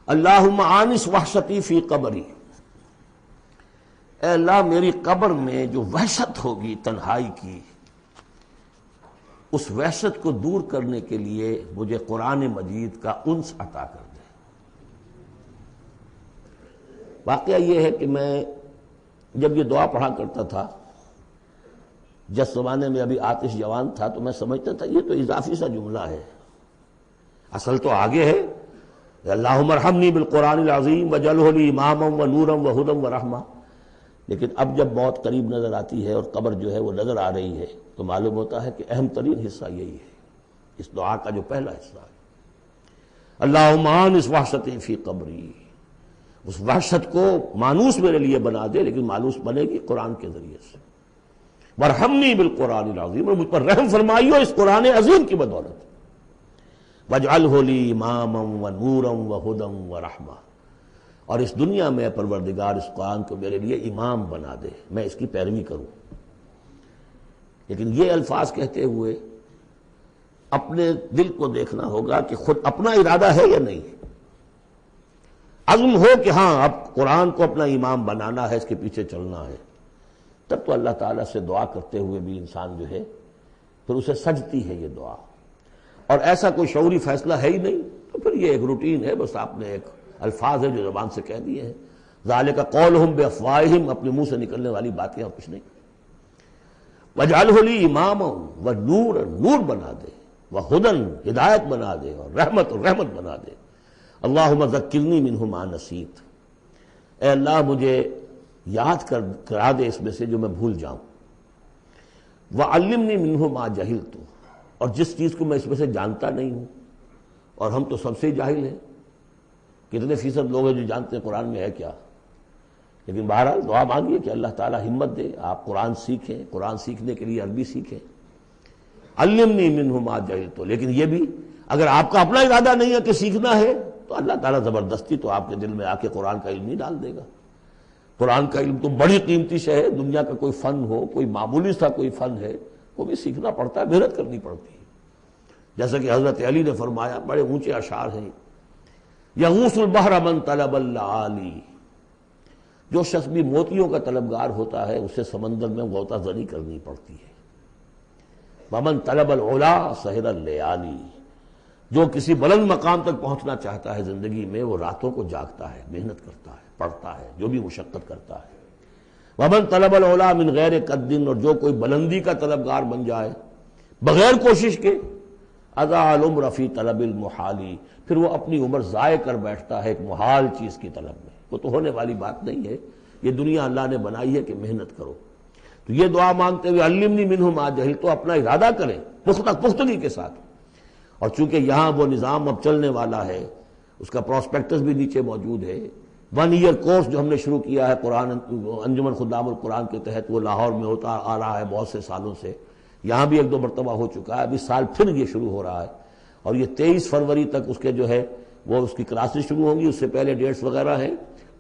اللہم آنس وحشتی فی قبری، اے اللہ میری قبر میں جو وحشت ہوگی تنہائی کی، اس وحشت کو دور کرنے کے لیے مجھے قرآن مجید کا انس عطا کر دے۔ واقعہ یہ ہے کہ میں جب یہ دعا پڑھا کرتا تھا، جس زمانے میں ابھی آتش جوان تھا، تو میں سمجھتا تھا یہ تو اضافی سا جملہ ہے، اصل تو آگے ہے اللہم ارحمنی بالقرآن العظیم وجعلہ لی اماما ونورا وہدی ورحمہ۔ لیکن اب جب موت قریب نظر آتی ہے اور قبر جو ہے وہ نظر آ رہی ہے تو معلوم ہوتا ہے کہ اہم ترین حصہ یہی ہے، اس دعا کا جو پہلا حصہ ہے، اللہم آنس وحشتی فی قبری، اس وحشت کو مانوس میرے لیے بنا دے، لیکن مانوس بنے گی قرآن کے ذریعے سے۔ وارحمنی بالقرآن العظیم، اور مجھ پر رحم فرمائیو اس قرآن عظیم کی بدولت۔ وجعلہ لی اماما ونورا وہدی ورحمہ، اور اس دنیا میں پروردگار اس قرآن کو میرے لیے امام بنا دے، میں اس کی پیروی کروں۔ لیکن یہ الفاظ کہتے ہوئے اپنے دل کو دیکھنا ہوگا کہ خود اپنا ارادہ ہے یا نہیں، عزم ہو کہ ہاں اب قرآن کو اپنا امام بنانا ہے، اس کے پیچھے چلنا ہے، تب تو اللہ تعالیٰ سے دعا کرتے ہوئے بھی انسان جو ہے پھر اسے سجتی ہے یہ دعا، اور ایسا کوئی شعوری فیصلہ ہے ہی نہیں تو پھر یہ ایک روٹین ہے، بس آپ نے ایک الفاظ ہے جو زبان سے کہہ دیے ہیں، ذالک قولہم بافواہہم، اپنے منہ سے نکلنے والی باتیں اور کچھ نہیں۔ وجعلہ لی اماما ونورا، نور بنا دے، وہدی، ہدایت بنا دے، اور رحمت بنا دے۔ اللہم ذکرنی منہ ما نسیت، اے اللہ مجھے یاد کرا دے اس میں سے جو میں بھول جاؤں۔ وعلمنی منہ ما جہلت، اور جس چیز کو میں اس میں سے جانتا نہیں ہوں، اور ہم تو سب سے جاہل ہیں، کتنے فیصد لوگ ہیں جو جانتے ہیں قرآن میں ہے کیا، لیکن بہرحال دعا مانگیے کہ اللہ تعالیٰ ہمت دے، آپ قرآن سیکھیں، قرآن سیکھنے کے لیے عربی سیکھیں۔ علمنی منہ ما جہلت، لیکن یہ بھی اگر آپ کا اپنا ارادہ نہیں ہے کہ سیکھنا ہے تو اللہ تعالیٰ زبردستی تو آپ کے دل میں آ کے قرآن کا علم نہیں ڈال دے گا۔ قرآن کا علم تو بڑی قیمتی شے ہے، دنیا کا کوئی فن ہو، کوئی معمولی سا کوئی فن ہے، وہ بھی سیکھنا پڑتا ہے، محنت کرنی پڑتی ہے۔ جیسا کہ حضرت علی نے فرمایا، بڑے اونچے اشعار ہیں، یغوث البحر من طلب اللعالی، جو شخص بھی موتیوں کا طلبگار ہوتا ہے اسے سمندر میں غوطہ زنی کرنی پڑتی ہے۔ ومن طلب العلا سہر اللیالی، جو کسی بلند مقام تک پہنچنا چاہتا ہے زندگی میں وہ راتوں کو جاگتا ہے، محنت کرتا ہے، پڑھتا ہے، جو بھی مشقت کرتا ہے۔ ومن طلب العلا من غیر قد، اور جو کوئی بلندی کا طلبگار بن جائے بغیر کوشش کے، اضاع العمر فی طلب المحالی، پھر وہ اپنی عمر ضائع کر بیٹھتا ہے ایک محال چیز کی طلب میں۔ وہ تو ہونے والی بات نہیں ہے، یہ دنیا اللہ نے بنائی ہے کہ محنت کرو۔ تو یہ دعا مانگتے ہوئے علمنی منہ ما جہلت، تو اپنا ارادہ کریں پختگی کے ساتھ۔ اور چونکہ یہاں وہ نظام اب چلنے والا ہے، اس کا پراسپیکٹس بھی نیچے موجود ہے۔ 1 ایئر کورس جو ہم نے شروع کیا ہے قرآن انجمن خدام القرآن کے تحت، وہ لاہور میں ہوتا آ رہا ہے بہت سے سالوں سے، یہاں بھی 1-2 مرتبہ ہو چکا ہے، ابھی سال پھر یہ شروع ہو رہا ہے، اور یہ 23 فروری تک اس کے جو ہے وہ اس کی کلاسز شروع ہوں گی۔ اس سے پہلے ڈیٹس وغیرہ ہیں،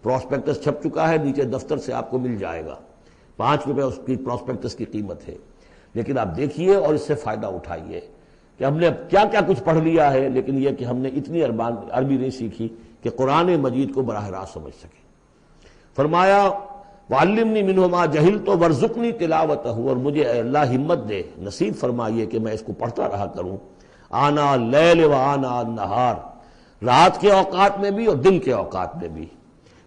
پراسپیکٹس چھپ چکا ہے، نیچے دفتر سے آپ کو مل جائے گا، 5 روپے اس کی پراسپیکٹس کی قیمت ہے۔ لیکن آپ دیکھیے اور اس سے فائدہ اٹھائیے کہ ہم نے کیا کیا کچھ پڑھ لیا ہے، لیکن یہ کہ ہم نے اتنی عربی نہیں سیکھی کہ قرآن مجید کو براہ راست سمجھ سکیں۔ فرمایا وعلمنی منہ ما جہلت وارزقنی تلاوتہ، اور مجھے اے اللہ ہمت دے، نصیب فرمائیے کہ میں اس کو پڑھتا رہا کروں، آنا اللیل و آنا النہار، رات کے اوقات میں بھی اور دن کے اوقات میں بھی،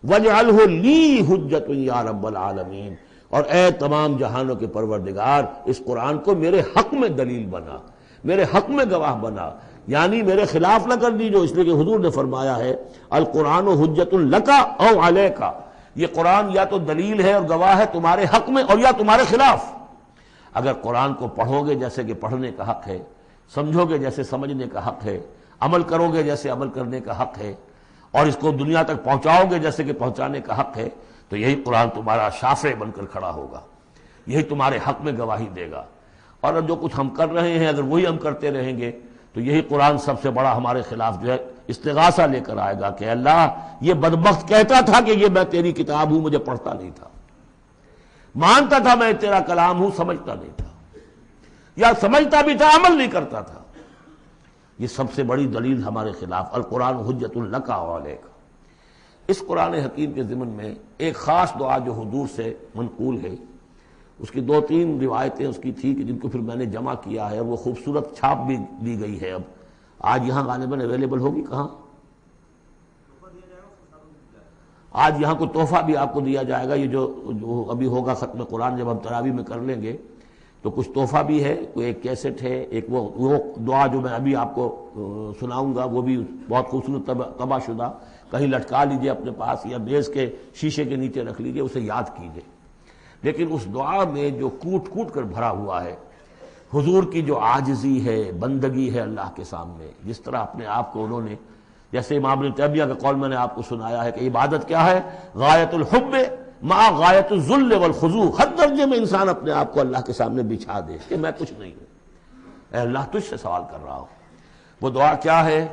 وجعلہ لی حجۃ یا رب العالمین، اور اے تمام جہانوں کے پروردگار اس قرآن کو میرے حق میں دلیل بنا، میرے حق میں گواہ بنا، یعنی میرے خلاف نہ کر دیجو، اس لیے کہ حضور نے فرمایا ہے القرآن حجۃ لک او علیک، یہ قرآن یا تو دلیل ہے اور گواہ ہے تمہارے حق میں اور یا تمہارے خلاف۔ اگر قرآن کو پڑھو گے جیسے کہ پڑھنے کا حق ہے، سمجھو گے جیسے سمجھنے کا حق ہے، عمل کرو گے جیسے عمل کرنے کا حق ہے، اور اس کو دنیا تک پہنچاؤ گے جیسے کہ پہنچانے کا حق ہے، تو یہی قرآن تمہارا شافع بن کر کھڑا ہوگا، یہی تمہارے حق میں گواہی دے گا۔ اور جو کچھ ہم کر رہے ہیں اگر وہی ہم کرتے رہیں گے تو یہی قرآن سب سے بڑا ہمارے خلاف جو ہے استغاثہ لے کر آئے گا کہ اللہ یہ بدبخت کہتا تھا کہ یہ میں تیری کتاب ہوں، مجھے پڑھتا نہیں تھا، مانتا تھا میں تیرا کلام ہوں، سمجھتا نہیں تھا، یا سمجھتا بھی تھا عمل نہیں کرتا تھا۔ یہ سب سے بڑی دلیل ہمارے خلاف، القرآن حجۃ لک و علیک۔ اس قرآن حکیم کے ضمن میں ایک خاص دعا جو حضور سے منقول ہے، اس کی 2-3 روایتیں اس کی تھی کہ جن کو پھر میں نے جمع کیا ہے، اور وہ خوبصورت چھاپ بھی دی گئی ہے۔ اب آج یہاں غالباً اویلیبل ہوگی، کہاں آج یہاں کو تحفہ بھی آپ کو دیا جائے گا، یہ جو ابھی ہوگا ختم قرآن جب ہم تراویح میں کر لیں گے تو کچھ تحفہ بھی ہے، کوئی ایک کیسٹ ہے، ایک وہ دعا جو میں ابھی آپ کو سناؤں گا وہ بھی بہت خوبصورت طبع شدہ، کہیں لٹکا لیجئے اپنے پاس یا میز کے شیشے کے نیچے رکھ لیجئے، اسے یاد کیجئے۔ لیکن اس دعا میں جو کوٹ کوٹ کر بھرا ہوا ہے، حضور کی جو عاجزی ہے، بندگی ہے اللہ کے سامنے، جس طرح اپنے آپ کو انہوں نے، جیسے امام ابن تیمیہ کا قول میں نے آپ کو سنایا ہے کہ عبادت کیا ہے، غایت الحب مع غایت الذل والخضوع، ہر درجے میں انسان اپنے آپ کو اللہ کے سامنے بچھا دے کہ میں کچھ نہیں ہوں، اے اللہ تجھ سے سوال کر رہا ہوں۔ وہ دعا کیا ہے؟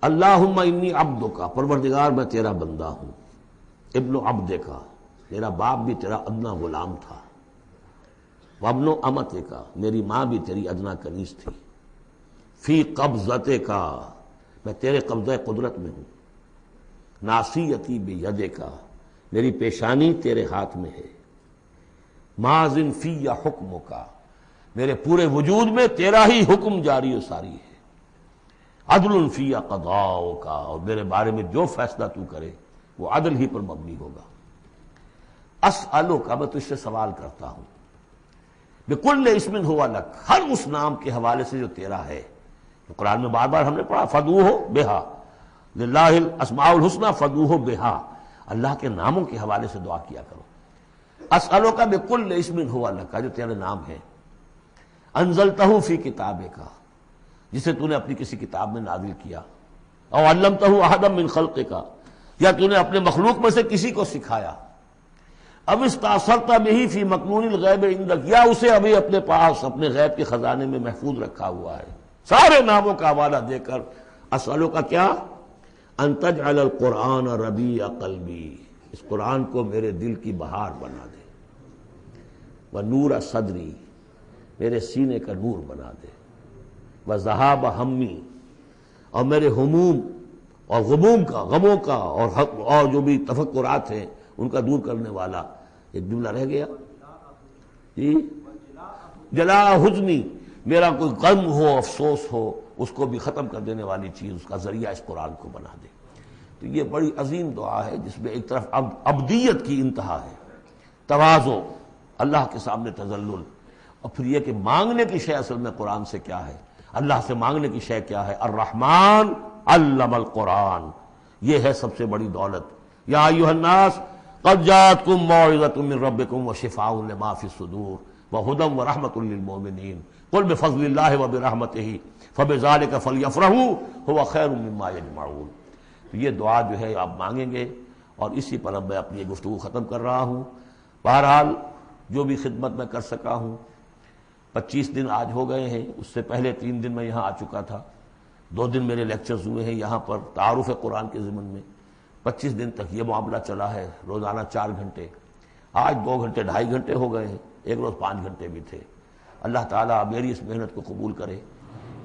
اللہم انی عبدک، پروردگار میں تیرا بندہ ہوں، ابن عبدک، میرا باپ بھی تیرا ادنا غلام تھا، وابن امتک، میری ماں بھی تیری ادنا کنیز تھی، فی قبضتک، میں تیرے قبضہ قدرت میں ہوں، ناصیتی بیدک، میری پیشانی تیرے ہاتھ میں ہے، ماضٍ فی حکمک، میرے پورے وجود میں تیرا ہی حکم جاری و ساری ہے، عدل فی قضاؤک، اور میرے بارے میں جو فیصلہ تو کرے وہ عدل ہی پر مبنی ہوگا، اسألک، میں تجھ سے سوال کرتا ہوں، بکل اسم ہوا لک، ہر اس نام کے حوالے سے جو تیرا ہے، قرآن میں بار بار ہم نے پڑھا فدعوہ بہا، للہ الاسماء الحسنی فدعوہ بہا، اللہ کے ناموں کے حوالے سے دعا کیا کرو۔ اسألک بکل اسم ہوا لک، جو تیرے نام ہے، انزلتہ فی کتابک، جسے تو نے اپنی کسی کتاب میں نازل کیا، او علمتہ احدا من خلقک، یا تو نے اپنے مخلوق میں سے کسی کو سکھایا، اب استاثرت بہ فی مکنون الغیب عندک، یا اسے ابھی اپنے پاس اپنے غیب کے خزانے میں محفوظ رکھا ہوا ہے۔ سارے ناموں کا حوالہ دے کر اسألو کا کیا، ان تجعل القرآن ربیع قلبی، اس قرآن کو میرے دل کی بہار بنا دے، ونور صدری، میرے سینے کا نور بنا دے، وذہاب ہمی، اور میرے ہموم اور غموم کا، غموں کا اور جو بھی تفکرات ہیں ان کا دور کرنے والا۔ ایک جملہ رہ گیا جی، جلا حزنی، میرا کوئی غم ہو، افسوس ہو، اس کو بھی ختم کر دینے والی چیز، اس کا ذریعہ اس قرآن کو بنا دے۔ تو یہ بڑی عظیم دعا ہے جس میں ایک طرف عبدیت کی انتہا ہے، تواضع، اللہ کے سامنے تذلل، اور پھر یہ کہ مانگنے کی شے اصل میں قرآن سے کیا ہے، اللہ سے مانگنے کی شے کیا ہے، الرحمن علم القرآن، یہ ہے سب سے بڑی دولت۔ یا ایھا الناس قد جاءتکم موعظۃ من ربکم وشفاء لما فی الصدور وہدی ورحمۃ للمؤمنین قل بفضل اللہ وبرحمتہ فبذلک فلیفرحوا ھو خیر مما یجمعون۔ یہ دعا جو ہے آپ مانگیں گے، اور اسی پر اب میں اپنی گفتگو ختم کر رہا ہوں۔ بہرحال جو بھی خدمت میں کر سکا ہوں، 25 دن آج ہو گئے ہیں، اس سے پہلے 3 دن میں یہاں آ چکا تھا، 2 دن میرے لیکچرز ہوئے ہیں یہاں پر تعارف قرآن کے ضمن میں، 25 دن تک یہ معاملہ چلا ہے، روزانہ 4 گھنٹے، آج 2 گھنٹے 2.5 گھنٹے ہو گئے ہیں، ایک روز 5 گھنٹے بھی تھے۔ اللہ تعالیٰ میری اس محنت کو قبول کرے۔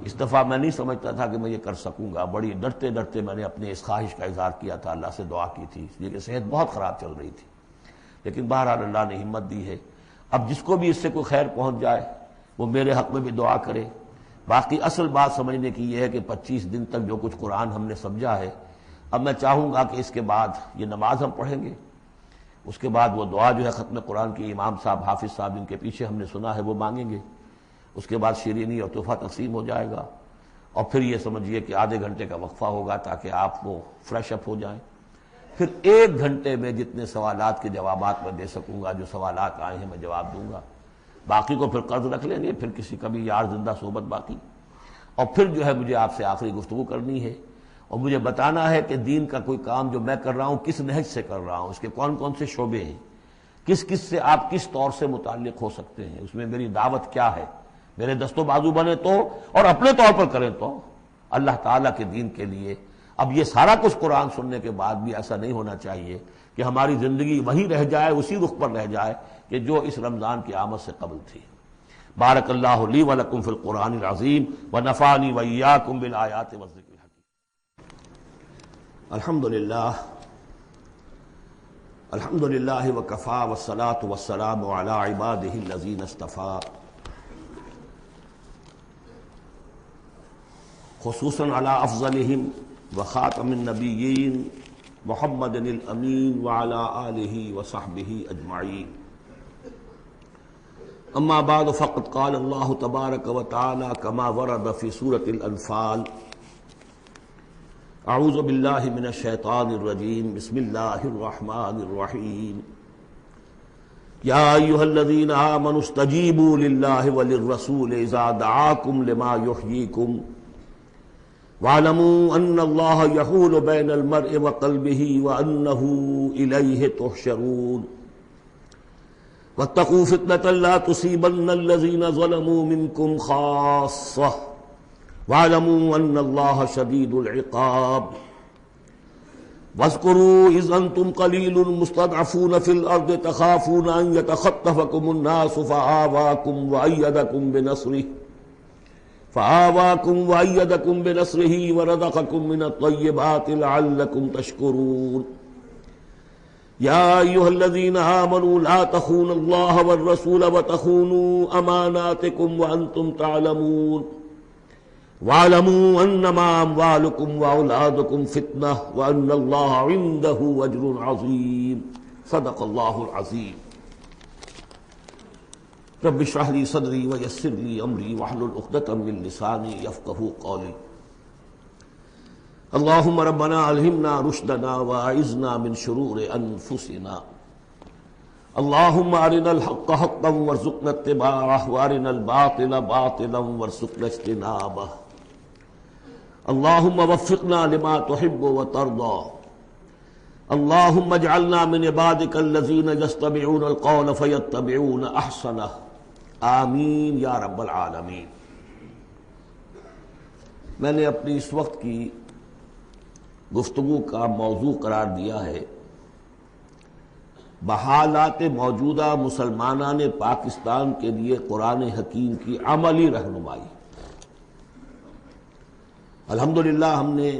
اس دفعہ میں نہیں سمجھتا تھا کہ میں یہ کر سکوں گا، بڑی ڈرتے ڈرتے میں نے اپنے اس خواہش کا اظہار کیا تھا، اللہ سے دعا کی تھی، اس لیے کہ صحت بہت خراب چل رہی تھی، لیکن بہرحال اللہ نے ہمت دی ہے۔ اب جس کو بھی اس سے کوئی خیر پہنچ جائے وہ میرے حق میں بھی دعا کرے۔ باقی اصل بات سمجھنے کی یہ ہے کہ 25 دن تک جو کچھ قرآن ہم نے سمجھا ہے، اب میں چاہوں گا کہ اس کے بعد یہ نماز ہم پڑھیں گے، اس کے بعد وہ دعا جو ہے ختم قرآن کی امام صاحب حافظ صاحب ان کے پیچھے ہم نے سنا ہے وہ مانگیں گے، اس کے بعد شیرینی اور تحفہ تقسیم ہو جائے گا، اور پھر یہ سمجھیے کہ آدھے گھنٹے کا وقفہ ہوگا تاکہ آپ وہ فریش اپ ہو جائیں۔ پھر 1 گھنٹے میں جتنے سوالات کے جوابات میں دے سکوں گا، جو سوالات آئے ہیں میں جواب دوں گا، باقی کو پھر قرض رکھ لیں گے، پھر کسی کبھی یار زندہ صحبت باقی۔ اور پھر جو ہے مجھے آپ سے آخری گفتگو کرنی ہے، اور مجھے بتانا ہے کہ دین کا کوئی کام جو میں کر رہا ہوں کس نہج سے کر رہا ہوں، اس کے کون کون سے شعبے ہیں، کس کس سے آپ کس طور سے متعلق ہو سکتے ہیں، اس میں میری دعوت کیا ہے، میرے دست و بازو بنے تو، اور اپنے طور پر کریں تو، اللہ تعالیٰ کے دین کے لیے۔ اب یہ سارا کچھ قرآن سننے کے بعد بھی ایسا نہیں ہونا چاہیے کہ ہماری زندگی وہیں رہ جائے، اسی رخ پر رہ جائے کہ جو اس رمضان کی آمد سے قبل تھی۔ بارک اللہ لی ولکم فی القرآن العظیم ونفعنی وإیاکم بالآیات والذکر الحکیم۔ الحمدللہ وکفی والصلاة والسلام علی عبادہ الذین اصطفی، خصوصاً علی افضلہم وخاتم النبیین محمد الامین وعلی آلہ وصحبہ اجمعین۔ اما بعد فقد قال اللہ تبارک وتعالی کما ورد فی سورۃ الانفال، اعوذ باللہ من الشیطان الرجیم، بسم اللہ الرحمن الرحیم، یا ایھا الذین آمنوا استجیبوا للہ وللرسول اذا دعاکم لما یحییکم وَاعْلَمُوا أَنَّ اللَّهَ يَحُولُ بَيْنَ الْمَرْءِ وَقَلْبِهِ وَأَنَّهُ إِلَيْهِ تُحْشَرُونَ وَاتَّقُوا فِتْنَةً لَا تُصِيبَنَّ الَّذِينَ ظَلَمُوا مِنكُمْ خَاصَّةً وَاعْلَمُوا أَنَّ اللَّهَ شَدِيدُ الْعِقَابِ وَاذْكُرُوا إِذْ أَنْتُمْ قَلِيلٌ مُسْتَضْعَفُونَ فِي الْأَرْضِ تَخَافُونَ أَنْ يَتَخَطَّفَكُمُ النَّاسُ فَآوَاكُمْ وَأَيَّدَكُمْ بِنَصْرِهِ وَرَزَقَكُمْ مِنَ الطَّيِّبَاتِ لَعَلَّكُمْ تَشْكُرُونَ يَا أَيُّهَا الَّذِينَ آمَنُوا لَا تَخُونُوا اللَّهَ وَالرَّسُولَ وَتَخُونُوا أَمَانَاتِكُمْ وَأَنْتُمْ تَعْلَمُونَ وَاعْلَمُوا أَنَّمَا أَمْوَالُكُمْ وَأَوْلَادُكُمْ فِتْنَةٌ وَأَنَّ اللَّهَ عِندَهُ أَجْرٌ عَظِيمٌ صدق اللہ العظیم۔ رب اشرح لي صدري ويسر لي امري واحلل عقدة من لساني يفقهوا قولي۔ اللهم ربنا الهمنا رشدنا واعذنا من شرور انفسنا، اللهم ارنا الحق حقا وارزقنا اتباعه وارنا الباطل باطلا وارزقنا اجتنابه، اللهم وفقنا لما تحب وترضى، اللهم اجعلنا من عبادك الذين يستمعون القول فيتبعون احسنه، آمین یا رب العالمین۔ میں نے اپنی اس وقت کی گفتگو کا موضوع قرار دیا ہے بحالات موجودہ مسلمانان پاکستان کے لیے قرآن حکیم کی عملی رہنمائی۔ الحمدللہ ہم نے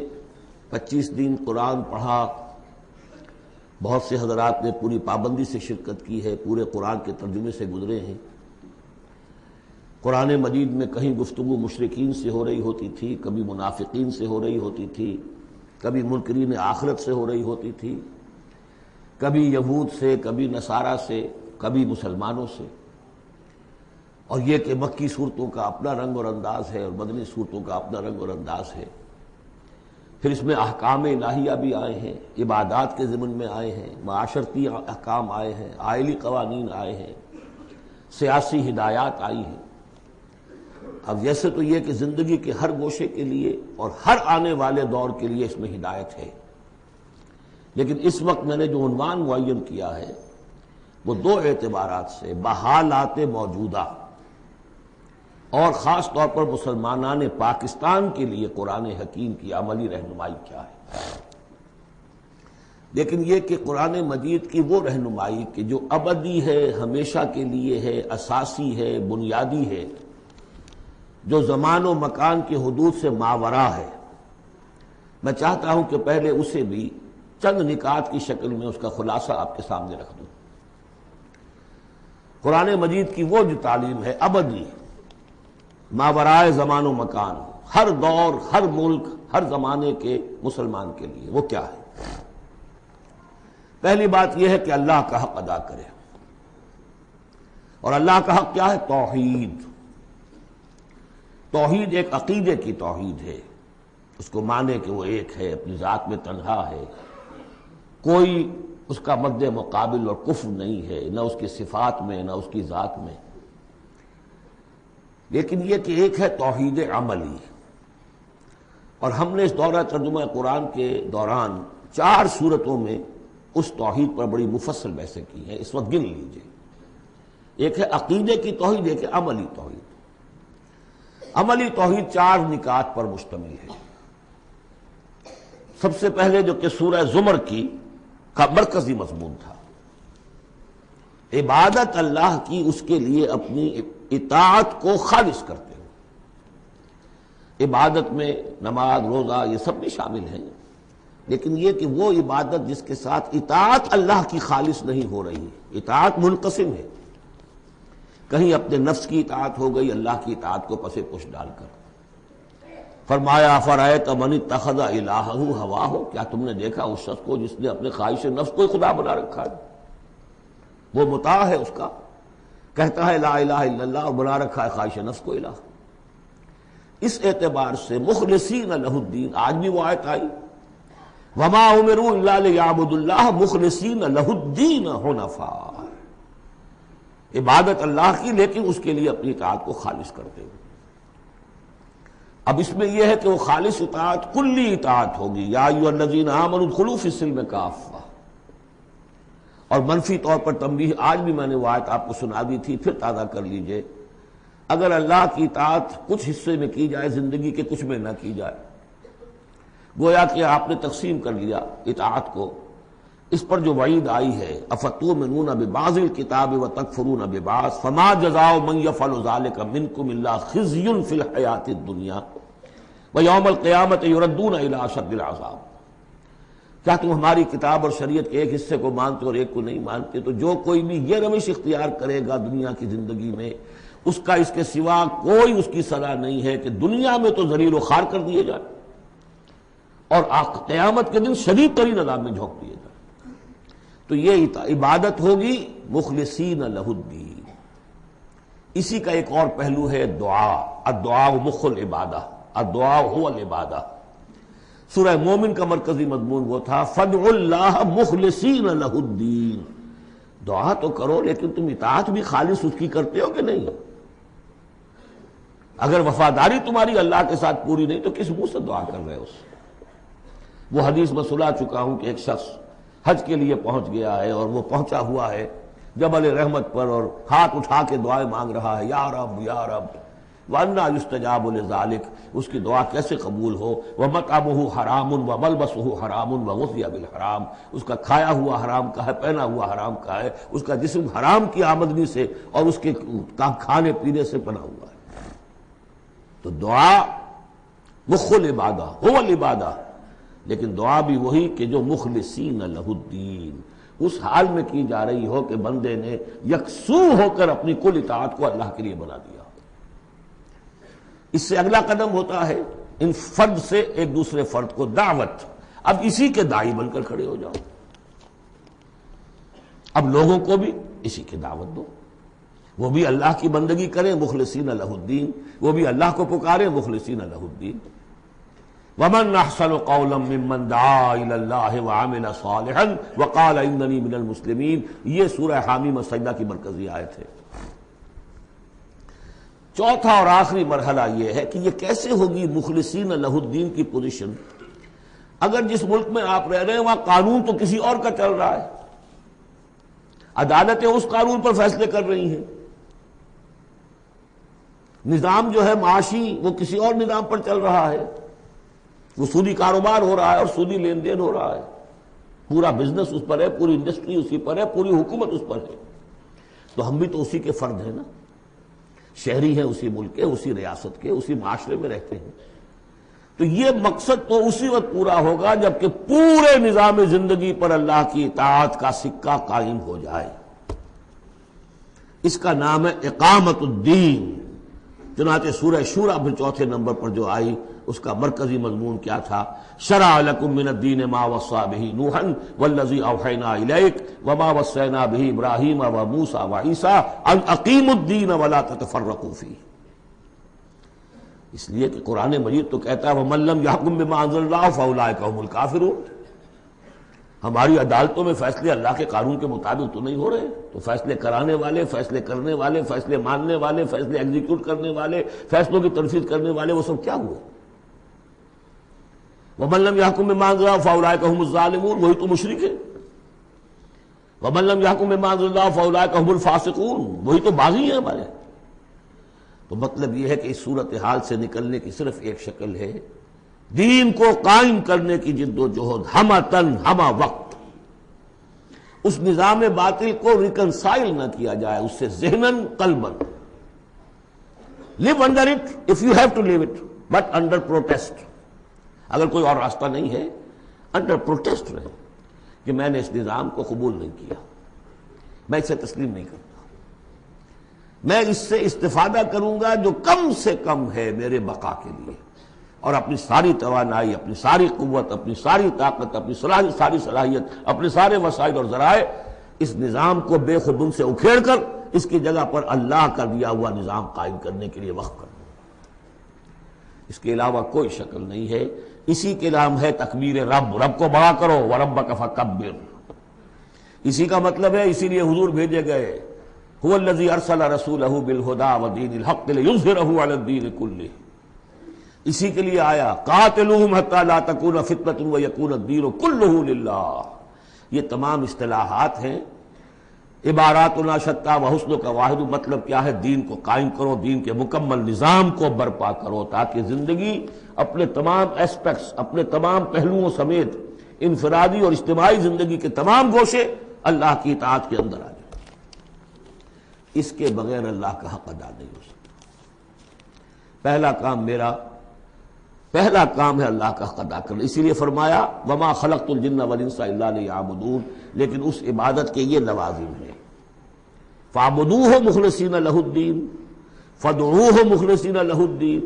25 دن قرآن پڑھا، بہت سے حضرات نے پوری پابندی سے شرکت کی ہے، پورے قرآن کے ترجمے سے گزرے ہیں۔ قرآن مجید میں کہیں گفتگو مشرکین سے ہو رہی ہوتی تھی، کبھی منافقین سے ہو رہی ہوتی تھی، کبھی منکرین آخرت سے ہو رہی ہوتی تھی، کبھی یہود سے، کبھی نصارہ سے، کبھی مسلمانوں سے، اور یہ کہ مکی صورتوں کا اپنا رنگ اور انداز ہے اور مدنی صورتوں کا اپنا رنگ اور انداز ہے۔ پھر اس میں احکام الہیہ بھی آئے ہیں، عبادات کے ضمن میں آئے ہیں، معاشرتی احکام آئے ہیں، آئلی قوانین آئے ہیں، سیاسی ہدایات آئی ہیں۔ اب جیسے تو یہ کہ زندگی کے ہر گوشے کے لیے اور ہر آنے والے دور کے لیے اس میں ہدایت ہے، لیکن اس وقت میں نے جو عنوان معین کیا ہے وہ دو اعتبارات سے، بحالات موجودہ اور خاص طور پر مسلمانان پاکستان کے لیے قرآن حکیم کی عملی رہنمائی کیا ہے۔ لیکن یہ کہ قرآن مجید کی وہ رہنمائی کہ جو ابدی ہے، ہمیشہ کے لیے ہے، اساسی ہے، بنیادی ہے، جو زمان و مکان کی حدود سے ماورا ہے، میں چاہتا ہوں کہ پہلے اسے بھی چند نکات کی شکل میں اس کا خلاصہ آپ کے سامنے رکھ دوں۔ قرآن مجید کی وہ جو تعلیم ہے ابدی، ماورائے زمان و مکان، ہر دور، ہر ملک، ہر زمانے کے مسلمان کے لیے، وہ کیا ہے؟ پہلی بات یہ ہے کہ اللہ کا حق ادا کرے، اور اللہ کا حق کیا ہے؟ توحید۔ توحید ایک عقیدے کی توحید ہے، اس کو مانے کہ وہ ایک ہے، اپنی ذات میں تنہا ہے، کوئی اس کا مد مقابل اور کفر نہیں ہے، نہ اس کی صفات میں نہ اس کی ذات میں۔ لیکن یہ کہ ایک ہے توحید عملی، اور ہم نے اس دورہ ترجمہ قرآن کے دوران 4 صورتوں میں اس توحید پر بڑی مفصل بحثیں کی ہیں، اس وقت گن لیجئے۔ ایک ہے عقیدے کی توحید، ایک ہے عملی توحید۔ عملی توحید 4 نکات پر مشتمل ہے۔ سب سے پہلے جو کہ سورہ زمر کا مرکزی مضمون تھا، عبادت اللہ کی، اس کے لیے اپنی اطاعت کو خالص کرتے ہو۔ عبادت میں نماز، روزہ، یہ سب بھی شامل ہیں، لیکن یہ کہ وہ عبادت جس کے ساتھ اطاعت اللہ کی خالص نہیں ہو رہی، اطاعت منقسم ہے، کہیں اپنے نفس کی اطاعت ہو گئی اللہ کی اطاعت کو پس پش ڈال کر۔ فرمایا فرأیت من اتخذ الہہ ہواہ، کیا تم نے دیکھا اس شخص کو جس نے اپنے خواہش نفس کو خدا بنا رکھا ہے؟ وہ مطاع ہے، اس کا کہتا ہے لا الہ الا اللہ، اور بنا رکھا ہے خواہش نفس کو الہ۔ اس اعتبار سے مخلصین لہ الدین، آج بھی وہ آیت آئی، وما امروا الا لیعبدوا اللہ مخلصین لہ الدین حنفاء، عبادت اللہ کی لیکن اس کے لیے اپنی اطاعت کو خالص کرتے ہوئے۔ اب اس میں یہ ہے کہ وہ خالص اطاعت کلی اطاعت ہوگی، یا ایھا الذین آمنوا ادخلوا فی السلم کافہ، اور منفی طور پر تنبیہ آج بھی میں نے وہ آیت آپ کو سنا دی تھی، پھر تازہ کر لیجئے۔ اگر اللہ کی اطاعت کچھ حصے میں کی جائے زندگی کے، کچھ میں نہ کی جائے، گویا کہ آپ نے تقسیم کر لیا اطاعت کو، اس پر جو وعید آئی ہے افتؤمنون ببعض الکتاب وتکفرون ببعض فما جزاء من یفعل ذلک منکم الا خزی فی الحیاۃ الدنیا ویوم القیامۃ یردون الی اشد العذاب۔ کیا تم ہماری کتاب اور شریعت کے ایک حصے کو مانتے اور ایک کو نہیں مانتے؟ تو جو کوئی بھی یہ روش اختیار کرے گا دنیا کی زندگی میں، اس کا اس کے سوا کوئی اس کی سزا نہیں ہے کہ دنیا میں تو ذلیل و خوار کر دیے جائے اور قیامت کے دن شدید ترین عذاب میں جھونک دیے جائے۔ تو یہ عبادت ہوگی مخلصین لہ الدین۔ اسی کا ایک اور پہلو ہے دعا، الدعاء مخ العبادہ، الدعاء هو العبادہ۔ سورہ مومن کا مرکزی مضمون وہ تھا فادعوا اللہ مخلصین لہ الدین، دعا تو کرو لیکن تم اطاعت بھی خالص اس کی کرتے ہو کہ نہیں؟ اگر وفاداری تمہاری اللہ کے ساتھ پوری نہیں تو کس منہ سے دعا کر رہے ہو؟ وہ حدیث میں سنا چکا ہوں کہ ایک شخص حج کے لیے پہنچ گیا ہے اور وہ پہنچا ہوا ہے جبل رحمت پر اور ہاتھ اٹھا کے دعائیں مانگ رہا ہے، یا رب یا رب وَأَنَّىٰ يُسْتَجَابُ لِذَٰلِكَ، اس کی دعا کیسے قبول ہو؟ وَمَطْعَمُهُ حَرَامٌ وَمَلْبَسُهُ حَرَامٌ وَغُذِّيَ بِالْحَرَام، اس کا کھایا ہوا حرام کا ہے، پہنا ہوا حرام کا ہے، اس کا جسم حرام کی آمدنی سے اور اس کے کھانے پینے سے بنا ہوا ہے۔ تو دعا مخ العبادہ هو العبادہ، لیکن دعا بھی وہی کہ جو مخلصین لہ الدین، اس حال میں کی جا رہی ہو کہ بندے نے یکسو ہو کر اپنی کل اطاعت کو اللہ کے لیے بنا دیا۔ اس سے اگلا قدم ہوتا ہے ان فرد سے ایک دوسرے فرد کو دعوت، اب اسی کے داعی بن کر کھڑے ہو جاؤ، اب لوگوں کو بھی اسی کی دعوت دو، وہ بھی اللہ کی بندگی کریں مخلصین لہ الدین، وہ بھی اللہ کو پکاریں مخلصین لہ الدین۔ وَمَنْ أَحْسَنُ قَوْلًا مِّمَّنْ دَعَا إِلَى اللَّهِ وَعَمِلَ صَالِحًا وَقَالَ إِنَّنِي مِنَ الْمُسْلِمِينَ، یہ سورہ حامیم السجدہ کی مرکزی آیت ہے۔ چوتھا اور آخری مرحلہ یہ ہے کہ یہ کیسے ہوگی مخلصین لہ الدین کی پوزیشن، اگر جس ملک میں آپ رہ رہے ہیں وہاں قانون تو کسی اور کا چل رہا ہے، عدالتیں اس قانون پر فیصلے کر رہی ہیں، نظام جو ہے معاشی وہ کسی اور نظام پر چل رہا ہے، وہ سودی کاروبار ہو رہا ہے اور سودی لین دین ہو رہا ہے، پورا بزنس اس پر ہے، پوری انڈسٹری اسی پر ہے، پوری حکومت اس پر ہے، تو ہم بھی تو اسی کے فرد ہیں نا، شہری ہیں اسی ملک کے، اسی ریاست کے، اسی معاشرے میں رہتے ہیں۔ تو یہ مقصد تو اسی وقت پورا ہوگا جبکہ پورے نظام زندگی پر اللہ کی اطاعت کا سکہ قائم ہو جائے۔ اس کا نام ہے اقامت الدین۔ چنانچہ سورہ شورى پھر چوتھے نمبر پر جو آئی اس کا مرکزی مضمون کیا تھا؟ شرع لکم من الدین ما وصى به نوحا والذی اوحینا الیک وما وصینا به ابراہیم وموسیٰ وعیسیٰ ان اقیموا الدین ولا تتفرقوا فیہ۔ اس لیے کہ قرآن مجید تو کہتا ہے ومن لم یحکم بما انزل اللہ فاولئک هم الکافرون، ہماری عدالتوں میں فیصلے اللہ کے قانون کے مطابق تو نہیں ہو رہے، تو فیصلے کرانے والے، فیصلے کرنے والے، فیصلے ماننے والے، فیصلے ایگزیکیوٹ کرنے والے، فیصلوں کی تنفیذ کرنے والے، وہ سب کیا ہوئے؟ ومن لم يحكم بما انزل الله فاولئك هم الظالمون، وہی تو مشرک ہیں۔ ومن لم يحكم بما انزل الله فاولئك هم الفاسقون، وہی تو باغی ہیں ہمارے۔ تو مطلب یہ ہے کہ اس صورتحال سے نکلنے کی صرف ایک شکل ہے، دین کو قائم کرنے کی جد و جہد، ہمہ تن ہمہ وقت، اس نظام باطل کو ریکنسائل نہ کیا جائے اس سے ذہناً قلباً۔ live under it if you have to live it but under protest، اگر کوئی اور راستہ نہیں ہے انڈر پروٹیسٹ رہے کہ میں نے اس نظام کو قبول نہیں کیا، میں اسے تسلیم نہیں کرتا، میں اس سے استفادہ کروں گا جو کم سے کم ہے میرے بقا کے لیے، اور اپنی ساری توانائی، اپنی ساری قوت، اپنی ساری طاقت، اپنی ساری صلاحیت، اپنے سارے وسائل اور ذرائع اس نظام کو بے خودن سے اکھیڑ کر اس کی جگہ پر اللہ کا دیا ہوا نظام قائم کرنے کے لیے وقف کروں، اس کے علاوہ کوئی شکل نہیں ہے۔ اسی کے نام ہے تکبیر رب، رب کو بڑا کرو، وَرَبَّكَ فَكَبِّرْ، اسی کا مطلب ہے، اسی لیے حضور بھیجے گئے، هو الذی ارسل رسولہ بالہدی ودین الحق لیظہرہ علی الدین کلہ، اسی کے لیے آیا قاتلوہم حتی لا تکون فتنۃ ویکون الدین کلہ للہ۔ یہ تمام اصطلاحات ہیں، عباراتنا شتیٰ وحسن کا واحد، مطلب کیا ہے؟ دین کو قائم کرو، دین کے مکمل نظام کو برپا کرو تاکہ زندگی اپنے تمام ایسپیکٹس، اپنے تمام پہلوؤں سمیت انفرادی اور اجتماعی زندگی کے تمام گوشے اللہ کی اطاعت کے اندر آ جائیں۔ اس کے بغیر اللہ کا حق ادا نہیں ہو سکتا۔ پہلا کام ہے اللہ کا حق ادا کرنا، اسی لیے فرمایا وما خلقت الجن والانس الا لیعبدون، لیکن اس عبادت کے یہ لوازم ہیں، فاعبدوہ مخلصین لہ الدین، فادعوہ مخلصین لہ الدین،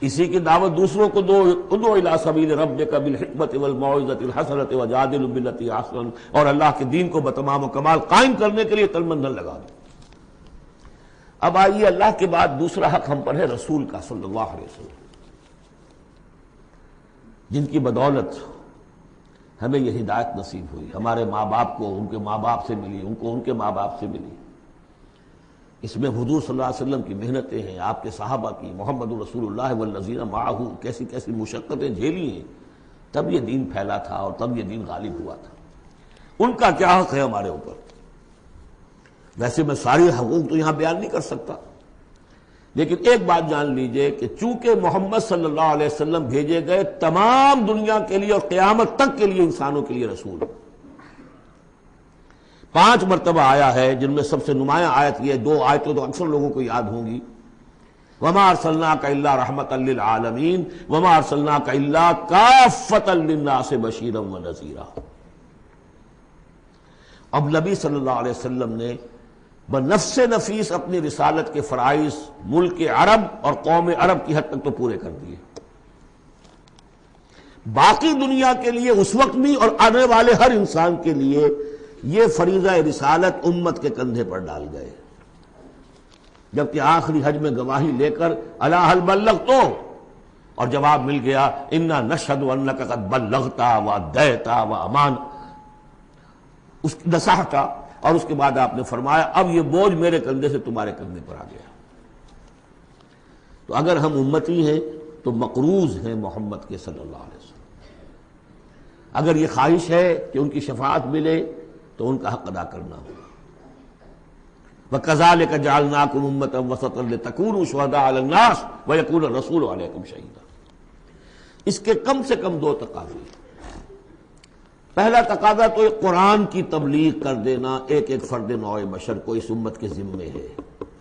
اسی کی دعوت دوسروں کو دو، ادعو الی سبیل ربک بالحکمۃ والموعظۃ الحسنۃ وجادلہم باللتی احسن، اور اللہ کے دین کو بتمام و کمال قائم کرنے کے لیے تن من دھن لگا دو۔ اب آئیے اللہ کے بعد دوسرا حق ہم پر ہے رسول کا صلی اللہ علیہ وسلم، جن کی بدولت ہمیں یہ ہدایت نصیب ہوئی، ہمارے ماں باپ کو ان کے ماں باپ سے ملی، ان کو ان کے ماں باپ سے ملی، اس میں حضور صلی اللہ علیہ وسلم کی محنتیں ہیں، آپ کے صحابہ کی، محمد رسول اللہ والذین معہ کیسی کیسی مشقتیں جھیلی ہیں، تب یہ دین پھیلا تھا اور تب یہ دین غالب ہوا تھا۔ ان کا کیا حق ہے ہمارے اوپر؟ ویسے میں ساری حقوق تو یہاں بیان نہیں کر سکتا، لیکن ایک بات جان لیجئے کہ چونکہ محمد صلی اللہ علیہ وسلم بھیجے گئے تمام دنیا کے لیے اور قیامت تک کے لیے انسانوں کے لیے رسول، 5 مرتبہ آیا ہے، جن میں سب سے نمایاں آیت یہ 2 آیتیں تو اکثر لوگوں کو یاد ہوں گی، وَمَا أَرْسَلْنَاكَ إِلَّا رَحْمَةً لِّلْعَالَمِينَ وَمَا أَرْسَلْنَاكَ إِلَّا كَافَّةً لِّلنَّاسِ بَشِيرًا وَنَذِيرًا۔ اب نبی صلی اللہ علیہ وسلم نے بنفس نفیس اپنی رسالت کے فرائض ملک عرب اور قوم عرب کی حد تک تو پورے کر دیے، باقی دنیا کے لیے اس وقت بھی اور آنے والے ہر انسان کے لیے یہ فریضہ رسالت امت کے کندھے پر ڈال گئے، جبکہ آخری حج میں گواہی لے کر الا هل بلغت اور جواب مل گیا انا نشهد انک قد بلغت وادیت وامان، اس نصحت، اور اس کے بعد آپ نے فرمایا اب یہ بوجھ میرے کندھے سے تمہارے کندھے پر آ گیا۔ تو اگر ہم امتی ہیں تو مقروض ہیں محمد کے صلی اللہ علیہ وسلم، اگر یہ خواہش ہے کہ ان کی شفاعت ملے تو ان کا حق ادا کرنا ہوگا۔ وَكَذَلِكَ جَعَلْنَاكُمْ أُمَّةً وَسَطًا لِتَكُونُوا شُهَدَاءَ عَلَى النَّاسِ وَيَكُونَ الرَّسُولُ عَلَيْكُمْ شَهِيدًا۔ اس کے کم سے کم 2 تقاضے۔ پہلا تقاضا تو قرآن کی تبلیغ کر دینا ایک ایک فرد نوع بشر کو اس امت کے ذمے ہے۔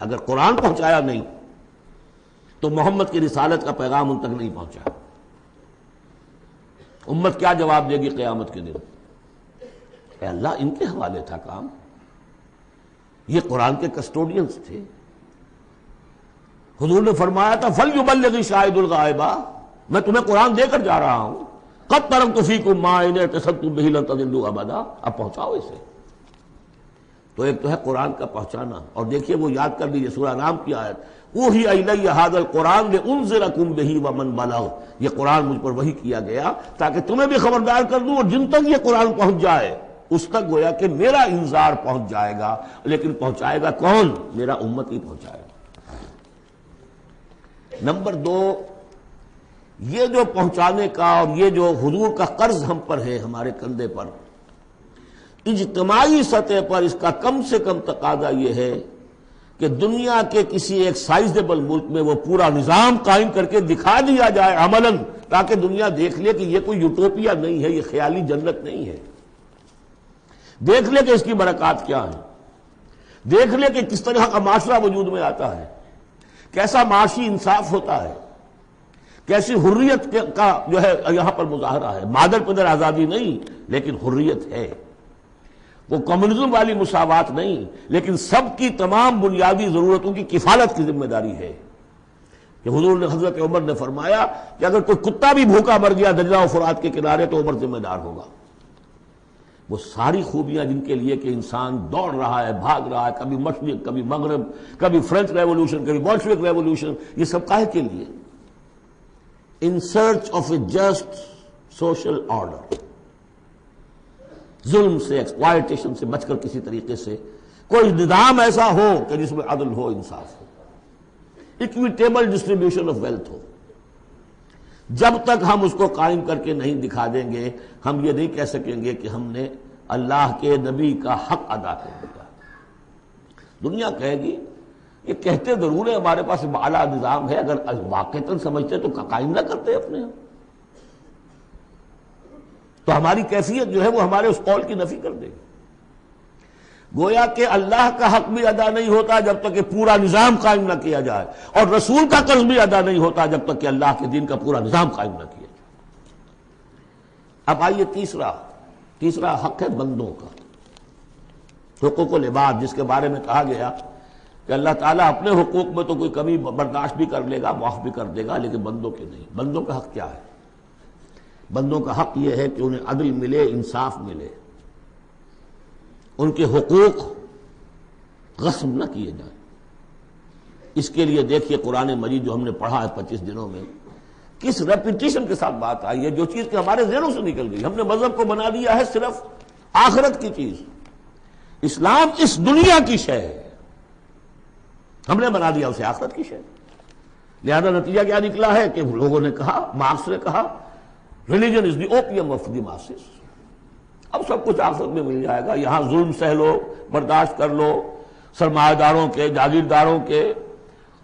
اگر قرآن پہنچایا نہیں تو محمد کی رسالت کا پیغام ان تک نہیں پہنچا، امت کیا جواب دے گی قیامت کے دن؟ اے اللہ، ان کے حوالے تھا کام، یہ قرآن کے کسٹوڈینز تھے۔ حضور نے فرمایا تھا فَلْيُبَلِّغِ شَاهِدُ الْغَائِبَ، میں تمہیں قرآن دے کر جا رہا ہوں، قَدْ تَرَكْتُ فِيكُم مَّا إِنْ اعْتَصَمْتُم بِهِ لَن تَضِلُّوا أَبَدًا، اب پہنچاؤ اسے۔ تو ایک تو ہے قرآن کا پہنچانا، اور دیکھیے وہ یاد کر لیجیے سورہ نام کی آیت اوحی الی ھذا القرآن لانذرکم بہ ومن بلغ، یہ قرآن مجھ پر وحی کیا گیا تاکہ تمہیں بھی خبردار کر دوں، اور جن تک یہ قرآن پہنچ جائے اس تک گویا کہ میرا انذار پہنچ جائے گا، لیکن پہنچائے گا کون؟ میرا امت ہی پہنچائے گا۔ نمبر 2، یہ جو پہنچانے کا اور یہ جو حضور کا قرض ہم پر ہے، ہمارے کندھے پر، اجتماعی سطح پر اس کا کم سے کم تقاضا یہ ہے کہ دنیا کے کسی ایک سائزیبل ملک میں وہ پورا نظام قائم کر کے دکھا دیا جائے عملاً، تاکہ دنیا دیکھ لے کہ یہ کوئی یوٹوپیا نہیں ہے، یہ خیالی جنت نہیں ہے، دیکھ لے کہ اس کی برکات کیا ہے، دیکھ لے کہ کس طرح کا معاشرہ وجود میں آتا ہے، کیسا معاشی انصاف ہوتا ہے، کیسی حریت کا جو ہے یہاں پر مظاہرہ ہے، مادر پدر آزادی نہیں لیکن حریت ہے، وہ کمیونزم والی مساوات نہیں، لیکن سب کی تمام بنیادی ضرورتوں کی کفالت کی ذمہ داری ہے۔ کہ حضور نے حضرت عمر نے فرمایا کہ اگر کوئی کتا بھی بھوکا مر گیا دجلہ و فرات کے کنارے تو عمر ذمہ دار ہوگا۔ وہ ساری خوبیاں جن کے لیے کہ انسان دوڑ رہا ہے، بھاگ رہا ہے، کبھی مشرق، کبھی مغرب، کبھی فرینچ ریولوشن، کبھی بولشوک ریولوشن، یہ سب کاہے کے لیے؟ In search of a just social order, ظلم سے، ایکسپلائٹیشن سے بچ کر کسی طریقے سے کوئی نظام ایسا ہو کہ جس میں عدل ہو، انصاف ہو، اکویٹیبل ڈسٹریبیوشن آف ویلتھ ہو۔ جب تک ہم اس کو قائم کر کے نہیں دکھا دیں گے، ہم یہ نہیں کہہ سکیں گے کہ ہم نے اللہ کے نبی کا حق ادا کر دیا۔ دنیا کہے گی یہ کہتے ضرور ہے ہمارے پاس اعلیٰ نظام ہے، اگر واقعتاً سمجھتے تو قائم نہ کرتے اپنے ہم، تو ہماری کیفیت جو ہے وہ ہمارے اس قول کی نفی کر دے گی۔ گویا کہ اللہ کا حق بھی ادا نہیں ہوتا جب تک کہ پورا نظام قائم نہ کیا جائے، اور رسول کا قرض بھی ادا نہیں ہوتا جب تک کہ اللہ کے دین کا پورا نظام قائم نہ کیا جائے۔ اب آئیے تیسرا حق ہے بندوں کا، حقوق العباد، جس کے بارے میں کہا گیا کہ اللہ تعالیٰ اپنے حقوق میں تو کوئی کمی برداشت بھی کر لے گا، معاف بھی کر دے گا، لیکن بندوں کے نہیں۔ بندوں کا حق کیا ہے؟ بندوں کا حق یہ ہے کہ انہیں عدل ملے، انصاف ملے، ان کے حقوق غصب نہ کیے جائیں۔ اس کے لیے دیکھیے قرآن مجید جو ہم نے پڑھا ہے 25 دنوں میں، کس ریپیٹیشن کے ساتھ بات آئی ہے، جو چیز کہ ہمارے ذہنوں سے نکل گئی۔ ہم نے مذہب کو بنا دیا ہے صرف آخرت کی چیز، اسلام اس دنیا کی شے ہے، ہم نے بنا دیا اسے آخرت کی شے۔ لہذا نتیجہ کیا نکلا ہے کہ لوگوں نے کہا، مارکس نے کہا religion is the opium of the masses, اب سب کچھ آخرت میں مل جائے گا، یہاں ظلم سہ لو، برداشت کر لو، سرمایہ داروں کے، جاگیرداروں کے،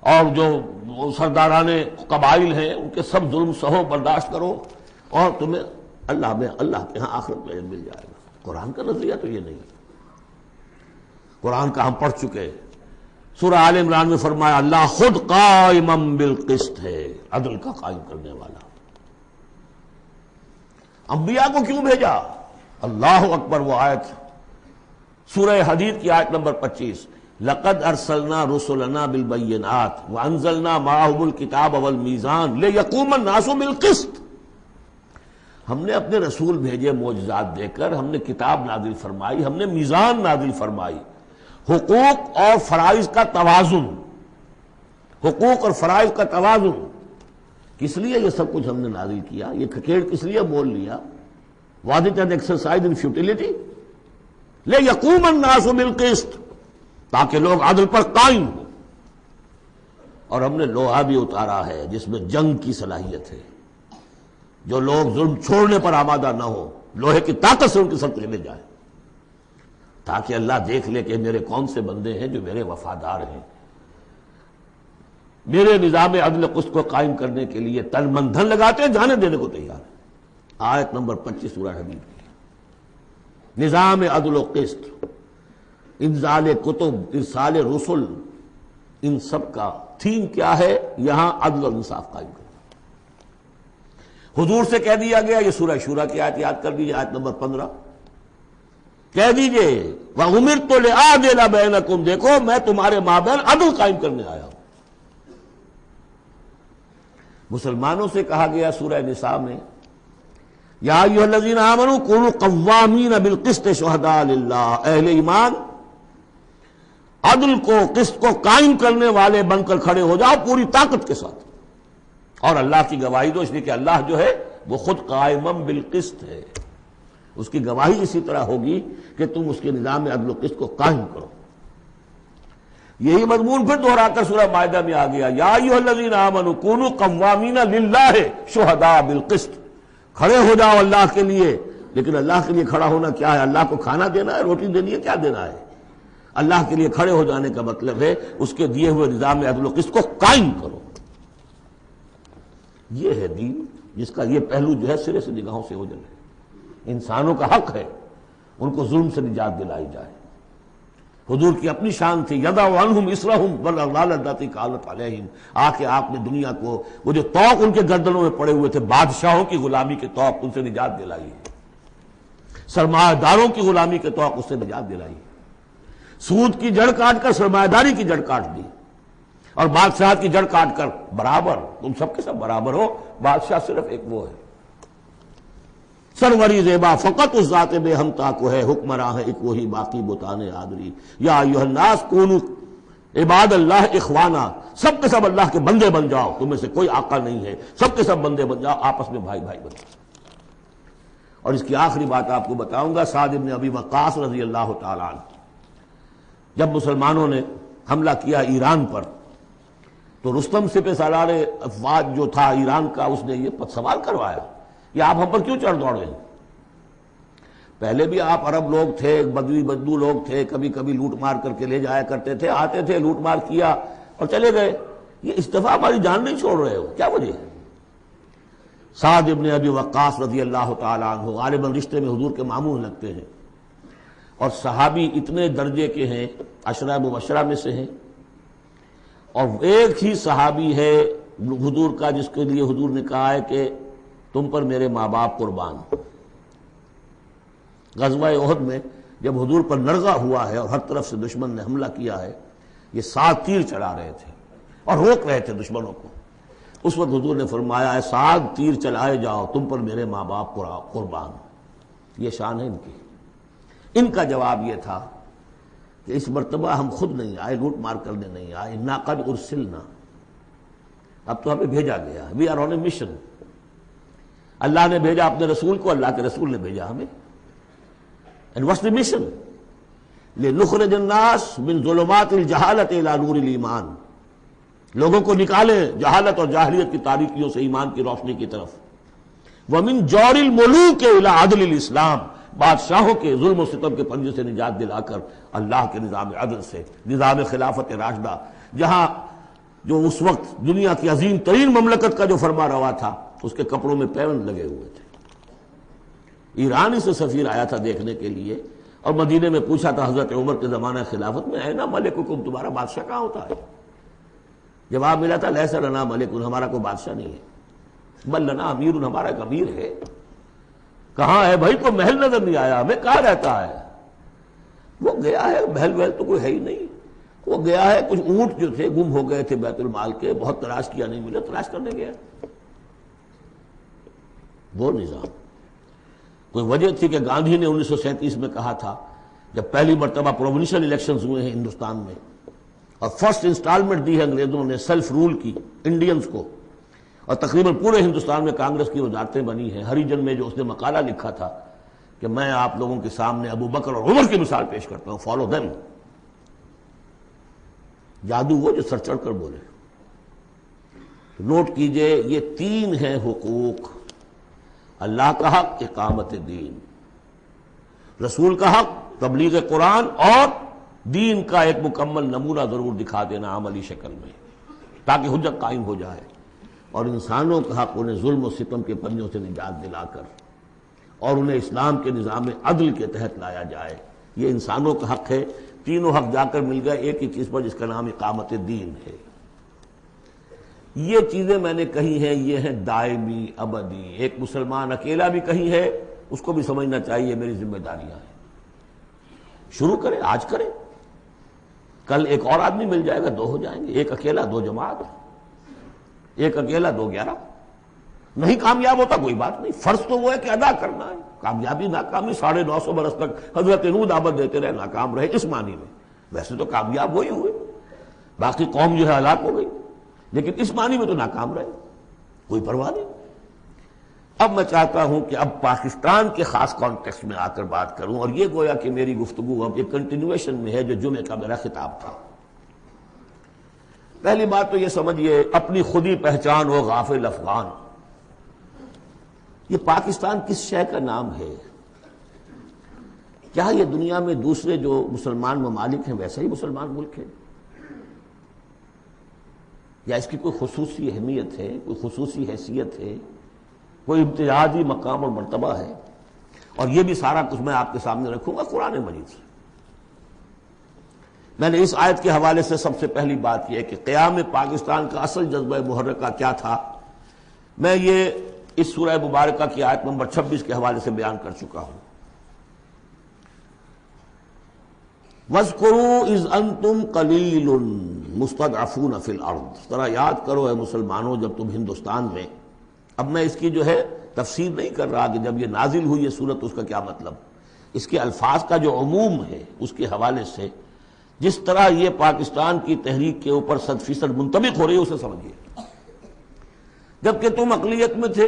اور جو سرداران قبائل ہیں ان کے سب ظلم سہو برداشت کرو اور تمہیں اللہ کے ہاں آخرت میں مل جائے گا۔ قرآن کا نظریہ تو یہ نہیں ہے۔ قرآن کا ہم پڑھ چکے، سورہ آل عمران میں فرمایا اللہ خود قائما بالقسط ہے، عدل کا قائم کرنے والا۔ انبیاء کو کیوں بھیجا؟ اللہ اکبر، وہ آیت سورہ حدید کی آیت نمبر 25، لقد ارسلنا رسلنا بالبینات وانزلنا معهم الکتاب والمیزان لیقوم الناس بالقسط۔ ہم نے اپنے رسول بھیجے معجزات دے کر، ہم نے کتاب نازل فرمائی، ہم نے میزان نازل فرمائی، حقوق اور فرائض کا توازن، حقوق اور فرائض کا توازن۔ کس لیے یہ سب کچھ ہم نے نازل کیا؟ یہ کھکیڑ کس لیے بول لیا؟ Was it an exercise in futility? لیقوم الناس بالقسط، تاکہ لوگ عدل پر قائم ہوں۔ اور ہم نے لوہا بھی اتارا ہے جس میں جنگ کی صلاحیت ہے، جو لوگ ظلم چھوڑنے پر آمادہ نہ ہو، لوہے کی طاقت سے ان کے سر چلے جائیں، تاکہ اللہ دیکھ لے کہ میرے کون سے بندے ہیں جو میرے وفادار ہیں، میرے نظام عدل قسط کو قائم کرنے کے لیے تن من دھن لگاتے ہیں، جانے دینے کو تیار ہیں۔ آیت نمبر 25 سورہ حدید کی، نظام عدل و قسط، انزال کتب، ارسال رسل، ان سب کا تھیم کیا ہے؟ یہاں عدل اور انصاف قائم کرنا۔ حضور سے کہہ دیا گیا، یہ سورہ شورى کی آیت یاد کر دیجیے، آیت نمبر 15، کہہ دیجئے وَأُمِرْتُ لِأَعْدِلَ بَيْنَكُمْ، دیکھو میں تمہارے مابین عدل قائم کرنے آیا ہوں۔ مسلمانوں سے کہا گیا سورہ نساء میں، یا ایھا الذین آمنوا کونوا قوامین بالقسط شہداء للہ، اہل ایمان عدل کو، قسط کو قائم کرنے والے بن کر کھڑے ہو جاؤ پوری طاقت کے ساتھ، اور اللہ کی گواہی دو، اس لیے کہ اللہ جو ہے وہ خود قائم بالقسط ہے، اس کی گواہی اسی طرح ہوگی کہ تم اس کے نظام عدل و قسط کو قائم کرو۔ یہی مضمون پھر دہرا کر سورہ مائدہ میں آ گیا، یا ایھا الذین آمنوا کونوا قوامین للہ شہداء بالقسط، کھڑے ہو جاؤ اللہ کے لیے۔ لیکن اللہ کے لیے کھڑا ہونا کیا ہے؟ اللہ کو کھانا دینا ہے، روٹی دینی ہے، کیا دینا ہے؟ اللہ کے لیے کھڑے ہو جانے کا مطلب ہے اس کے دیے ہوئے نظام عدل و قسط کو قائم کرو۔ یہ ہے دین، جس کا یہ پہلو جو ہے سرے سے نگاہوں سے اوجھل ہے۔ انسانوں کا حق ہے ان کو ظلم سے نجات دلائی جائے۔ حضور کی اپنی شان تھی، یضع عنہم اصرہم والاغلال اللاتی کانت علیہم، آ کے آپ نے دنیا کو وہ جو طوق ان کے گردنوں میں پڑے ہوئے تھے، بادشاہوں کی غلامی کے طوق، ان سے نجات دلائی ہے، سرمایہ داروں کی غلامی کے طوق، اس سے نجات دلائی ہے، سود کی جڑ کاٹ کر سرمایہ داری کی جڑ کاٹ دی، اور بادشاہ کی جڑ کاٹ کر برابر، تم سب کے سب برابر ہو، بادشاہ صرف ایک وہ ہے، سروری زیبا فقط اس ذات بے ہمتا کو ہے، حکمراں ہے ایک وہی باقی بتان عادری، یا ایھا الناس کونوا عباد اللہ اخوانا، سب کے سب اللہ کے بندے بن جاؤ، تم میں سے کوئی آقا نہیں ہے، سب کے سب بندے بن جاؤ، آپس میں بھائی بھائی بن جاؤ۔ اور اس کی آخری بات آپ کو بتاؤں گا، سعد بن ابی وقاص رضی اللہ تعالیٰ عنہ، جب مسلمانوں نے حملہ کیا ایران پر، تو رستم سپہ سالار افواج جو تھا ایران کا، اس نے یہ سوال کروایا، یہ آپ ہم پر کیوں چڑھ دوڑے ہیں؟ پہلے بھی آپ عرب لوگ تھے، بدوی بدو لوگ تھے، کبھی کبھی لوٹ مار کر کے لے جایا کرتے تھے، آتے تھے لوٹ مار کیا اور چلے گئے، یہ اس دفعہ ہماری جان نہیں چھوڑ رہے ہو، کیا وجہ ہے؟ سعد ابن ابی وقاص رضی اللہ تعالیٰ عنہ غالباً رشتے میں حضور کے ماموں لگتے ہیں، اور صحابی اتنے درجے کے ہیں، عشرہ مبشرہ میں سے ہیں، اور ایک ہی صحابی ہے حضور کا جس کے لیے حضور نے کہا ہے کہ تم پر میرے ماں باپ قربان۔ غزوہ احد میں جب حضور پر نرغہ ہوا ہے اور ہر طرف سے دشمن نے حملہ کیا ہے، یہ 7 تیر چلا رہے تھے اور روک رہے تھے دشمنوں کو، اس وقت حضور نے فرمایا، 7 تیر چلائے جاؤ، تم پر میرے ماں باپ قربان۔ یہ شان ہے ان کی۔ ان کا جواب یہ تھا کہ اس مرتبہ ہم خود نہیں آئے، لوٹ مار کرنے نہیں آئے، انا قد ارسلنا، اب تو ہمیں بھیجا گیا، we are on a mission, اللہ نے بھیجا اپنے رسول کو، اللہ کے رسول نے بھیجا ہمیں۔ And what's the mission? لِنُخْرِجَ النَّاسَ مِنْ ظُلُمَاتِ الْجَهَالَةِ إِلَى نُورِ الْإِيمَانِ، لوگوں کو نکالے جہالت اور جاہلیت کی تاریکیوں سے ایمان کی روشنی کی طرف۔ وَمِنْ جَوْرِ الْمُلُوكِ إِلَى عَدْلِ الْإِسْلَامِ، بادشاہوں کے ظلم و ستم کے پنجے سے نجات دلا کر اللہ کے نظام عدل سے، نظام خلافت راشدہ، جہاں جو اس وقت دنیا کی عظیم ترین مملکت کا جو فرما روا تھا، اس کے کپڑوں میں پیوند لگے ہوئے تھے۔ ایران سے سفیر آیا تھا دیکھنے کے لیے، اور مدینے میں پوچھا تھا حضرت عمر کے زمانہ خلافت میں، اینا ملککم، تمہارا بادشاہ کہاں ہوتا ہے؟ جواب ملا تھا لیس لنا ملک، ہمارا کوئی بادشاہ نہیں ہے، بل لنا امیر، ہمارا ایک امیر ہے۔ کہاں ہے بھائی؟ کوئی محل نظر نہیں آیا ہمیں، کہاں رہتا ہے؟ وہ گیا ہے، محل وحل تو کوئی ہے ہی نہیں، وہ گیا ہے، کچھ اونٹ جو تھے گم ہو گئے تھے بیت المال کے، بہت تلاش کیا نہیں ملے، تلاش کرنے گیا۔ وہ نظام، کوئی وجہ تھی کہ گاندھی نے 1937 میں کہا تھا، جب پہلی مرتبہ پروونشل الیکشنز ہوئے ہیں ہندوستان میں، اور فرسٹ انسٹالمنٹ دی ہے انگریزوں نے سیلف رول کی انڈینز کو، اور تقریباً پورے ہندوستان میں کانگریس کی وزارتیں بنی ہیں۔ ہریجن میں جو اس نے مقالہ لکھا تھا کہ میں آپ لوگوں کے سامنے ابو بکر اور عمر کی مثال پیش کرتا ہوں، فالو دیم۔ جادو وہ جو سر چڑھ کر بولے۔ نوٹ کیجئے، یہ تین ہیں حقوق: اللہ کا حق اقامت دین، رسول کا حق تبلیغ قرآن، اور دین کا ایک مکمل نمونہ ضرور دکھا دینا عملی شکل میں تاکہ حجت قائم ہو جائے، اور انسانوں کا حق انہیں ظلم و ستم کے پنجوں سے نجات دلا کر اور انہیں اسلام کے نظام عدل کے تحت لایا جائے۔ یہ انسانوں کا حق ہے۔ تینوں حق جا کر مل گئے ایک ہی چیز پر، جس کا نام اقامت دین ہے۔ یہ چیزیں میں نے کہی ہیں، یہ ہیں دائمی ابدی۔ ایک مسلمان اکیلا بھی کہیں ہے، اس کو بھی سمجھنا چاہیے میری ذمہ داریاں ہیں۔ شروع کرے، آج کرے، کل ایک اور آدمی مل جائے گا، دو ہو جائیں گے، ایک اکیلا دو جماعت، ایک اکیلا دو 11۔ نہیں کامیاب ہوتا کوئی بات نہیں، فرض تو وہ ہے کہ ادا کرنا ہے۔ کامیابی ناکامی 950 برس تک حضرت نوح دعوت دیتے رہے، ناکام رہے، اس معنی میں ویسے تو کامیاب وہی ہوئے، باقی قوم جو ہے ہلاک ہو گئی، لیکن اس معنی میں تو ناکام رہے، کوئی پرواہ نہیں۔ اب میں چاہتا ہوں کہ اب پاکستان کے خاص کانٹیکسٹ میں آ کر بات کروں، اور یہ گویا کہ میری گفتگو اب ایک کنٹینویشن میں ہے جو جمعے کا میرا خطاب تھا۔ پہلی بات تو یہ سمجھیے، اپنی خودی پہچان ہو غافل افغان۔ یہ پاکستان کس شے کا نام ہے؟ کیا یہ دنیا میں دوسرے جو مسلمان ممالک ہیں ویسا ہی مسلمان ملک ہے، یا اس کی کوئی خصوصی اہمیت ہے، کوئی خصوصی حیثیت ہے، کوئی امتیازی مقام اور مرتبہ ہے؟ اور یہ بھی سارا کچھ میں آپ کے سامنے رکھوں گا قرآن مجید سے۔ میں نے اس آیت کے حوالے سے سب سے پہلی بات یہ ہے کہ قیام پاکستان کا اصل جذبہ محرکہ کیا تھا، میں یہ اس سورہ مبارکہ کی آیت نمبر 26 کے حوالے سے بیان کر چکا ہوں۔ وَاذْكُرُوا إِذْ أَنْتُمْ قَلِيلٌ مُسْتَضْعَفُونَ فِي الْأَرْضِ، ذرا یاد کرو اے مسلمانوں جب تم ہندوستان میں، اب میں اس کی جو ہے تفسیر نہیں کر رہا کہ جب یہ نازل ہوئی یہ صورت اس کا کیا مطلب، اس کے الفاظ کا جو عموم ہے اس کے حوالے سے جس طرح یہ پاکستان کی تحریک کے اوپر 100% منطبق ہو رہی ہے اسے سمجھیے۔ جبکہ تم اقلیت میں تھے،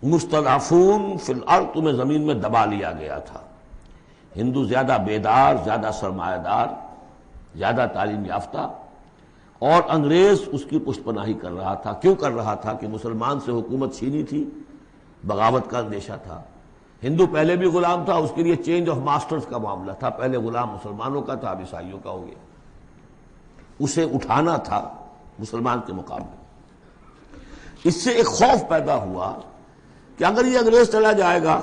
مستضعفون فی الارض، تمہیں زمین میں دبا لیا گیا تھا۔ ہندو زیادہ بیدار، زیادہ سرمایہ دار، زیادہ تعلیم یافتہ، اور انگریز اس کی پشت پناہی کر رہا تھا۔ کیوں کر رہا تھا؟ کہ مسلمان سے حکومت چھینی تھی، بغاوت کا اندیشہ تھا۔ ہندو پہلے بھی غلام تھا، اس کے لیے چینج آف ماسٹرز کا معاملہ تھا، پہلے غلام مسلمانوں کا تھا، اب عیسائیوں کا ہو گیا، اسے اٹھانا تھا مسلمان کے مقابلے۔ اس سے ایک خوف پیدا ہوا کہ اگر یہ انگریز چلا جائے گا،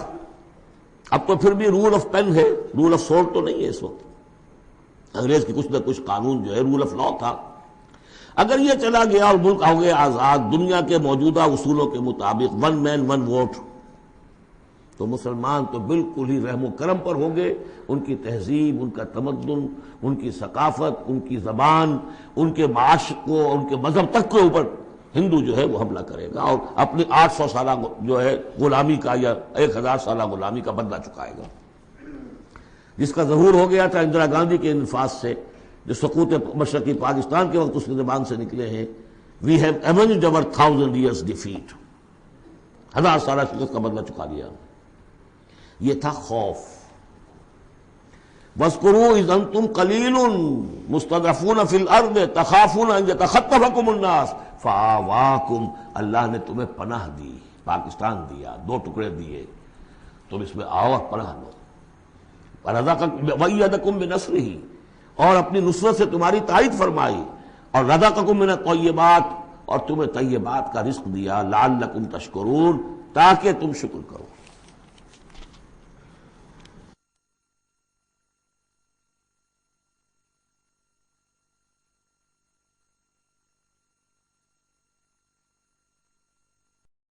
اب تو پھر بھی رول آف پین ہے، رول آف سورڈ تو نہیں ہے اس وقت، انگریز کی کچھ نہ کچھ قانون جو ہے رول آف لا تھا، اگر یہ چلا گیا اور ملک ہو گیا آزاد دنیا کے موجودہ اصولوں کے مطابق، ون مین ون ووٹ، تو مسلمان تو بالکل ہی رحم و کرم پر ہوں گے، ان کی تہذیب، ان کا تمدن، ان کی ثقافت، ان کی زبان، ان کے معاش کو، ان کے مذہب تک کے اوپر ہندو جو ہے وہ حملہ کرے گا اور اپنی 800 سالہ جو ہے غلامی کا یا 1000 سالہ غلامی کا بدلہ چکائے گا، جس کا ظہور ہو گیا تھا اندرا گاندھی کے انفاذ سے، جو سقوط مشرقی پاکستان کے وقت اس کی زبان سے نکلے ہیں، we have ایونجڈ our 1000 years defeat، 1000 سالہ شکست کا بدلہ چکا لیا۔ یہ تھا خوف۔ وَاذْكُرُوا إِذْ أَنْتُمْ قَلِيلٌ مُسْتَضْعَفُونَ فِي الْأَرْضِ تَخَافُونَ أَنْ يَتَخَطَّفَكُمُ النَّاسُ فَآوَاكُمْ، اللہ نے تمہیں پناہ دی، پاکستان دیا، 2 ٹکڑے دیے، تم اس میں آؤ اور پناہ لو۔ وَأَيَّدَكُمْ بِنَصْرِهِ، اور اپنی نصرت سے تمہاری تائید فرمائی۔ اور رزقکم من الطیبات، اور تمہیں طیبات کا رزق دیا، لعلکم تشکرون، تاکہ تم شکر کرو۔